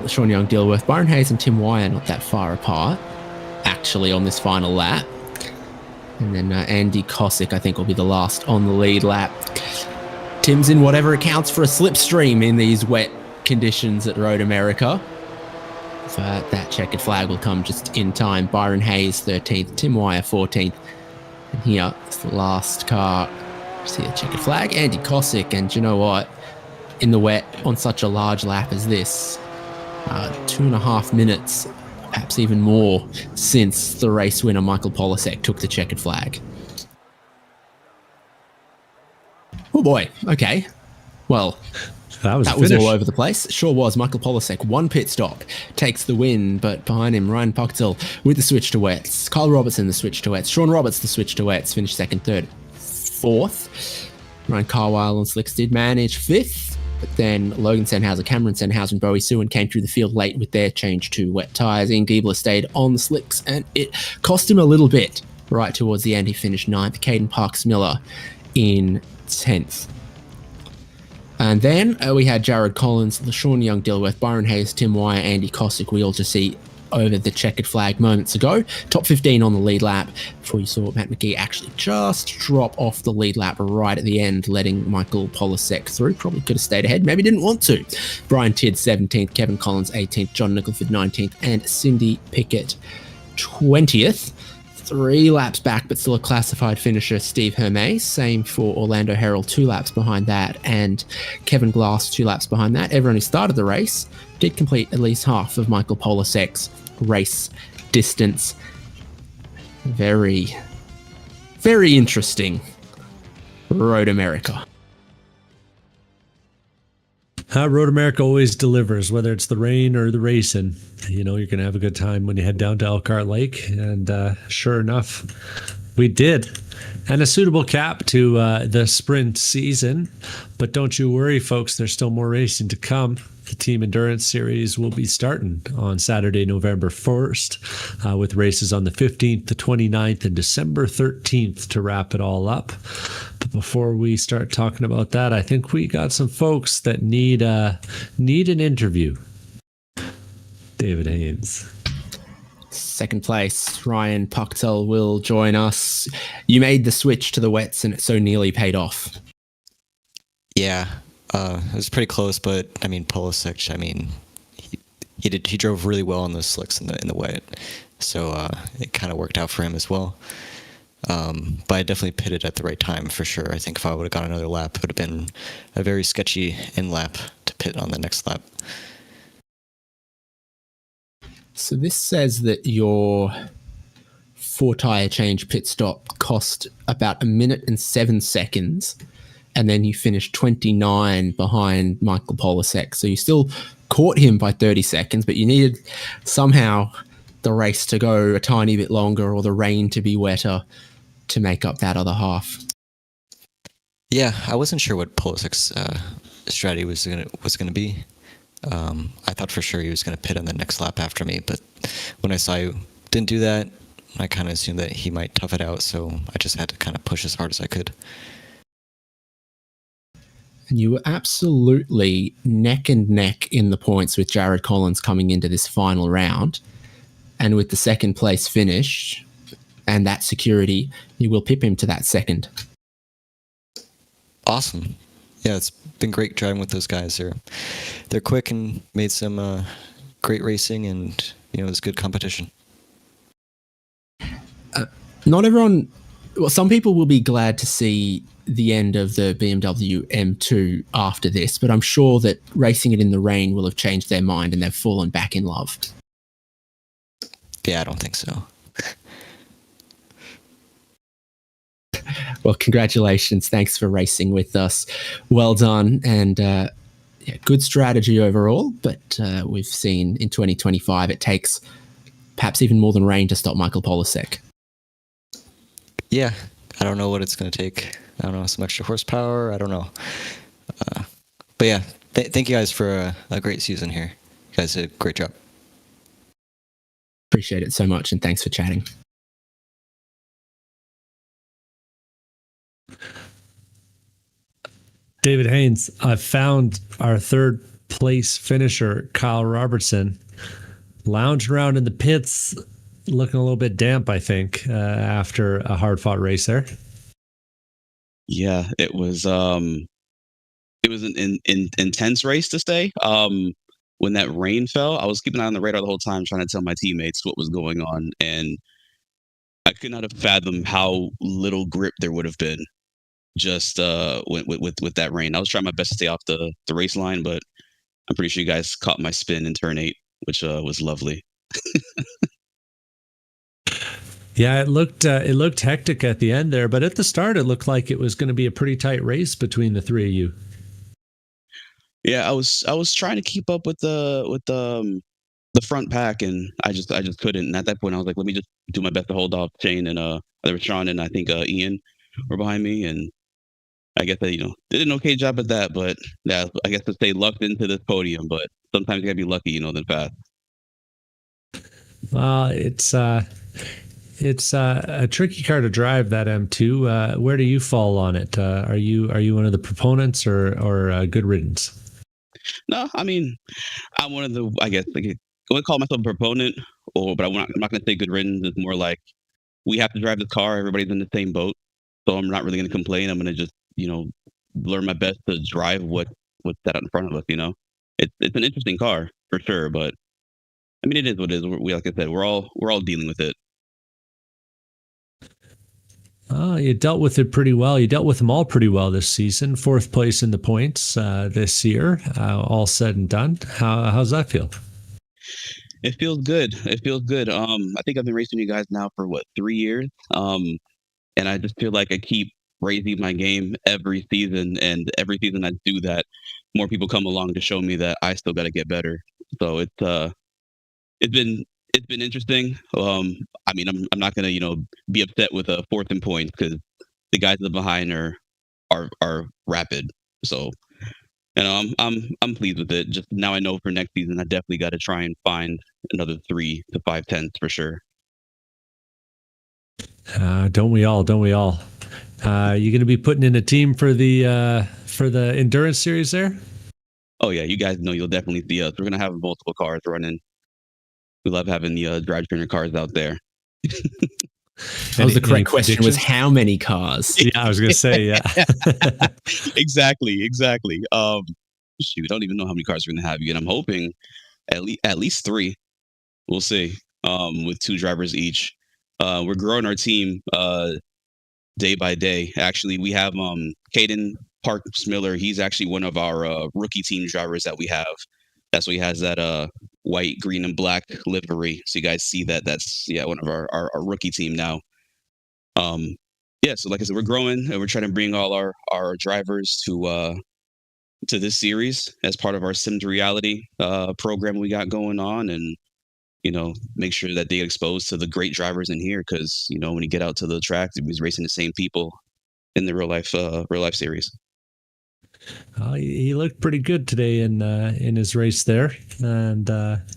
Sean Young-Dilworth, Byron Hayes and Tim Wyer not that far apart, actually, on this final lap. And then Andy Kosick, I think, will be the last on the lead lap. Tim's in whatever accounts for a slipstream in these wet conditions at Road America. That checkered flag will come just in time. Byron Hayes 13th, Tim Wyer 14th. And here is the last car. See the checkered flag, Andy Kosick. And you know what? In the wet, on such a large lap as this, 2.5 minutes, perhaps even more, since the race winner Michael Polasek took the checkered flag. Oh boy, okay. Well, that was all over the place. Sure was. Michael Polasek, one pit stop, takes the win, but behind him, Ryan Pucktel with the switch to wets. Kyle Robertson, the switch to wets. Sean Roberts, the switch to wets, finished second, third, fourth. Ryan Carwile and Slicks did manage fifth, but then Logan Sennhauser, Cameron Sennhauser, and Bowie Suin came through the field late with their change to wet tyres. Ian Giebler stayed on the slicks, and it cost him a little bit. Right towards the end, he finished ninth. Caden Parks-Miller in 10th. And then we had Jared Collins, LaShawn Young-Dilworth, Byron Hayes, Tim Wire, Andy Cosick. We all just see over the checkered flag moments ago. Top 15 on the lead lap before you saw Matt McGee actually just drop off the lead lap right at the end, letting Michael Polasek through. Probably could have stayed ahead, maybe didn't want to. Brian Tidd 17th, Kevin Collins 18th, John Nicholford 19th, and Cindy Pickett 20th. 3 laps back, but still a classified finisher, Steve Hermes. Same for Orlando Herald, 2 laps behind that, and Kevin Glass 2 laps behind that. Everyone who started the race did complete at least half of Michael Polasek's race distance. Very, very interesting. Road America. Road America always delivers, whether it's the rain or the racing. You know, you're going to have a good time when you head down to Elkhart Lake. And sure enough, we did. And a suitable cap to the sprint season. But don't you worry, folks, there's still more racing to come. The Team Endurance Series will be starting on Saturday, November 1st, with races on the 15th, the 29th, and December 13th to wrap it all up. But before we start talking about that, I think we got some folks that need an interview. David Haynes. Second place, Ryan Pucktel will join us. You made the switch to the wets and it so nearly paid off. Yeah, it was pretty close, but I mean, Polasek, I mean, he drove really well on those slicks in the wet, so it kind of worked out for him as well. But I definitely pitted at the right time for sure. I think if I would have got another lap, it would have been a very sketchy in lap to pit on the next lap. So this says that your 4-tyre change pit stop cost about 1 minute and 7 seconds, and then you finished 29 behind Michael Polasek. So you still caught him by 30 seconds, but you needed somehow the race to go a tiny bit longer or the rain to be wetter to make up that other half. Yeah, I wasn't sure what Polasek's strategy was gonna be. I thought for sure he was going to pit on the next lap after me, but when I saw he didn't do that, I kind of assumed that he might tough it out, so I just had to kind of push as hard as I could. And you were absolutely neck and neck in the points with Jared Collins coming into this final round. And with the second place finish and that security, you will pip him to that second. Awesome. Yeah, it's been great driving with those guys. They're quick and made some great racing, and it was good competition. Not everyone. Well, some people will be glad to see the end of the BMW M2 after this, but I'm sure that racing it in the rain will have changed their mind and they've fallen back in love. Yeah, I don't think so. Well, congratulations. Thanks for racing with us. Well done. And good strategy overall. But we've seen in 2025, it takes perhaps even more than rain to stop Michael Polasek. Yeah, I don't know what it's going to take. I don't know, some extra horsepower. I don't know. But yeah, thank you guys for a great season here. You guys did a great job. Appreciate it so much. And thanks for chatting. David Haynes, I found our third place finisher, Kyle Robertson, lounging around in the pits, looking a little bit damp, I think, after a hard-fought race there. Yeah, it was an intense race to say. When that rain fell, I was keeping an eye on the radar the whole time, trying to tell my teammates what was going on, and I could not have fathomed how little grip there would have been just with that rain. I was trying my best to stay off the race line, but I'm pretty sure you guys caught my spin in turn 8. which was lovely. Yeah, it looked hectic at the end there, but at the start it looked like it was going to be a pretty tight race between the three of you. Yeah, I was trying to keep up with the front pack, and I just couldn't. And at that point, I was like, let me just do my best to hold off Shane and there was Sean and I think Ian were behind me, and I guess they did an okay job at that. But yeah, I guess to stay lucked into this podium, but sometimes you gotta be lucky, than fast. Well, it's a tricky car to drive, that M2. Where do you fall on it? Are you one of the proponents or good riddance? No, I mean I'm one of the I guess like I wouldn't call myself a proponent, but I'm not gonna say good riddance. It's more like we have to drive this car. Everybody's in the same boat, so I'm not really gonna complain. I'm gonna just learn my best to drive what's set out in front of us. It's an interesting car for sure, but I mean it is what it is. We like I said, we're all dealing with it. You dealt with it pretty well. You dealt with them all pretty well this season. Fourth place in the points this year, all said and done. How's that feel? It feels good. It feels good. I think I've been racing you guys now for what 3 years. And I just feel like I keep raising my game every season, and every season I do that, more people come along to show me that I still got to get better. So it's been it's been interesting. I mean, I'm not gonna be upset with a fourth in points because the guys that are behind are rapid. So I'm pleased with it. Just now I know for next season I definitely got to try and find another 3 to 5 tenths for sure. Don't we all? Don't we all? You going to be putting in a team for the endurance series there? Oh yeah, you guys know you'll definitely see us. We're gonna have multiple cars running. We love having the drivetrain cars out there. That was the correct Any question was predictions? how many cars? Yeah, I was going to say, yeah. Exactly, exactly. Shoot, I don't even know how many cars we're gonna have again. I'm hoping at least three. We'll see. With two drivers each. We're growing our team day by day. Actually, we have Caden Parks Miller. He's actually one of our rookie team drivers that we have. That's why he has that white, green, and black livery. So you guys see that. That's one of our rookie team now. Yeah, so like I said, we're growing and we're trying to bring all our drivers to this series as part of our Sim to Reality program we got going on, and make sure that they get exposed to the great drivers in here because when you get out to the track, he's racing the same people in the real life series. He looked pretty good today in his race there, and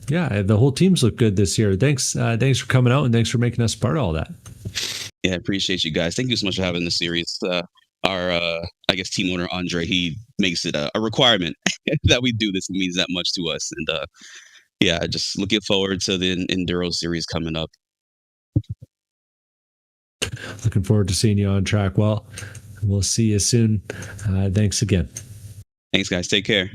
yeah, the whole team's looked good this year. Thanks for coming out and thanks for making us part of all that. Yeah, I appreciate you guys. Thank you so much for having the series. Our I guess team owner Andre, he makes it a requirement that we do this. It means that much to us, and yeah, just looking forward to the Enduro series coming up. Looking forward to seeing you on track. Well, we'll see you soon. Thanks again. Thanks, guys. Take care.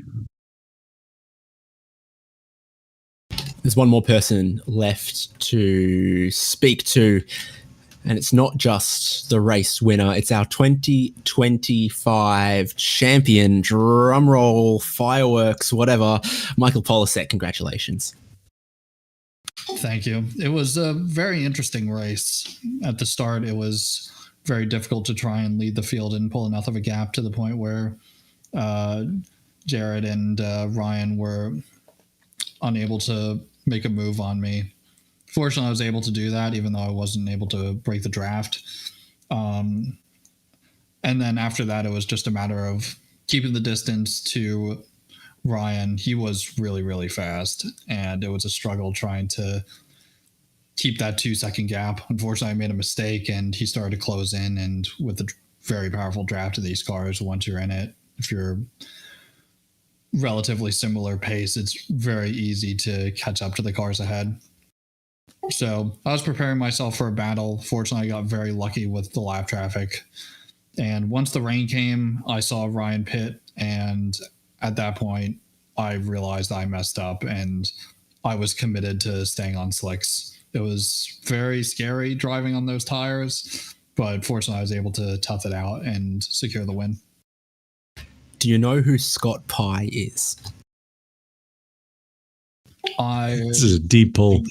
There's one more person left to speak to, and it's not just the race winner, it's our 2025 champion, drumroll, fireworks, whatever, Michael Polisek. Congratulations. Thank you. It was a very interesting race. At the start, it was very difficult to try and lead the field and pull enough of a gap to the point where Jared and Ryan were unable to make a move on me. Fortunately, I was able to do that, even though I wasn't able to break the draft. And then after that, it was just a matter of keeping the distance to Ryan. He was really, really fast, and it was a struggle trying to keep that 2-second gap. Unfortunately, I made a mistake, and he started to close in, and with the very powerful draft of these cars, once you're in it, if you're relatively similar pace, it's very easy to catch up to the cars ahead. So I was preparing myself for a battle. Fortunately, I got very lucky with the lap traffic. And once the rain came, I saw Ryan pit. And at that point, I realized I messed up and I was committed to staying on slicks. It was very scary driving on those tires, but fortunately, I was able to tough it out and secure the win. Do you know who Scott Pye is? This is a deep pull.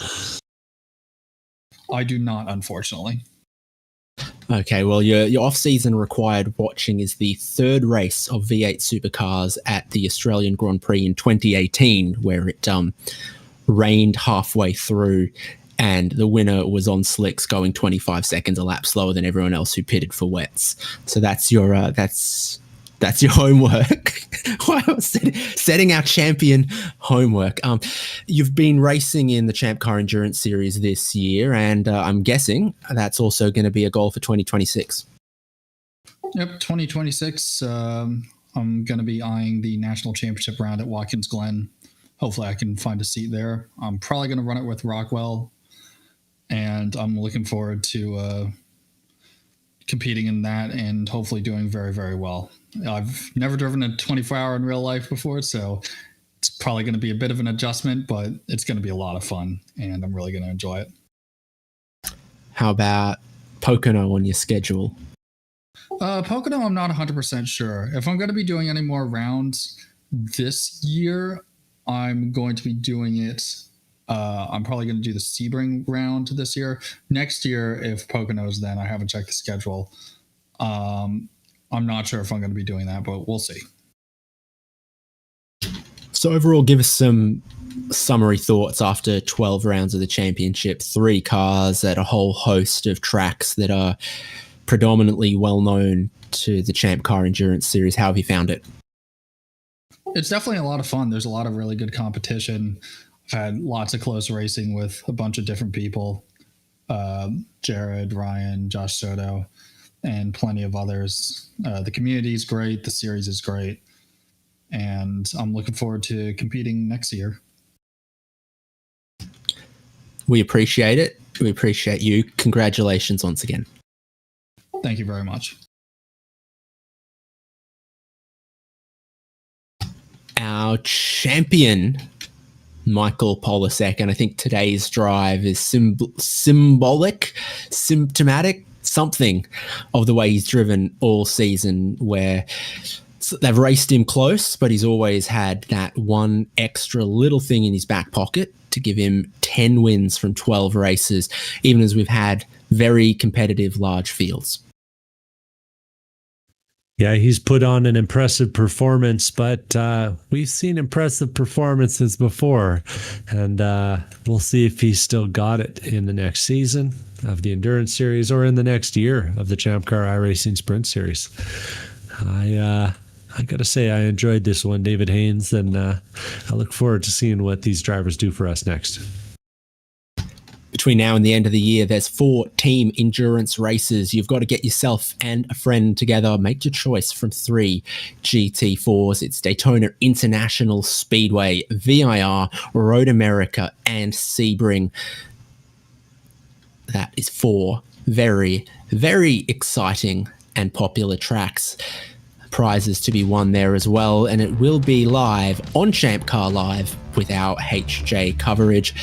I do not, unfortunately. Okay, well, your off-season required watching is the third race of V8 Supercars at the Australian Grand Prix in 2018, where it rained halfway through, and the winner was on slicks, going 25 seconds a lap slower than everyone else who pitted for wets. So that's your homework. Setting our champion homework. You've been racing in the ChampCar Endurance Series this year, and I'm guessing that's also going to be a goal for 2026. Yep, 2026. I'm going to be eyeing the national championship round at Watkins Glen. Hopefully I can find a seat there. I'm probably going to run it with Rockwell, and I'm looking forward to competing in that and hopefully doing very, very well. I've never driven a 24-hour in real life before, so it's probably going to be a bit of an adjustment, but it's going to be a lot of fun, and I'm really going to enjoy it. How about Pocono on your schedule? Pocono, I'm not 100% sure. If I'm going to be doing any more rounds this year, I'm going to be doing it. I'm probably going to do the Sebring round this year. Next year, if Pocono's then, I haven't checked the schedule. I'm not sure if I'm going to be doing that, but we'll see. So overall, give us some summary thoughts after 12 rounds of the championship, 3 cars at a whole host of tracks that are predominantly well known to the ChampCar Endurance Series. How have you found it? It's definitely a lot of fun. There's a lot of really good competition. I've had lots of close racing with a bunch of different people. Jared, Ryan, Josh Soto, and plenty of others. The community is great. The series is great. And I'm looking forward to competing next year. We appreciate it. We appreciate you. Congratulations once again. Thank you very much. Our champion, Michael Polasek, and I think today's drive is symptomatic, something of the way he's driven all season, where they've raced him close, but he's always had that one extra little thing in his back pocket to give him 10 wins from 12 races, even as we've had very competitive large fields. Yeah, he's put on an impressive performance, but we've seen impressive performances before, and we'll see if he's still got it in the next season of the Endurance Series or in the next year of the ChampCar iRacing Sprint Series. I got to say, I enjoyed this one, David Haynes, and I look forward to seeing what these drivers do for us next. Between now and the end of the year, there's 4 team endurance races. You've got to get yourself and a friend together. Make your choice from 3 GT4s. It's Daytona International Speedway, VIR, Road America, and Sebring. That is 4 very, very exciting and popular tracks. Prizes to be won there as well, and it will be live on ChampCar Live with our HJ coverage.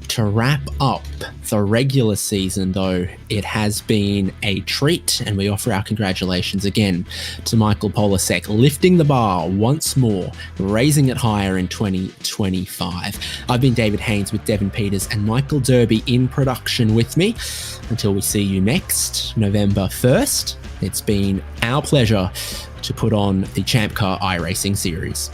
To wrap up the regular season, though, it has been a treat, and we offer our congratulations again to Michael Polasek, lifting the bar once more, raising it higher in 2025. I've been David Haynes with Devin Peters and Michael Derby in production with me. Until we see you next November 1st, it's been our pleasure to put on the ChampCar iRacing series.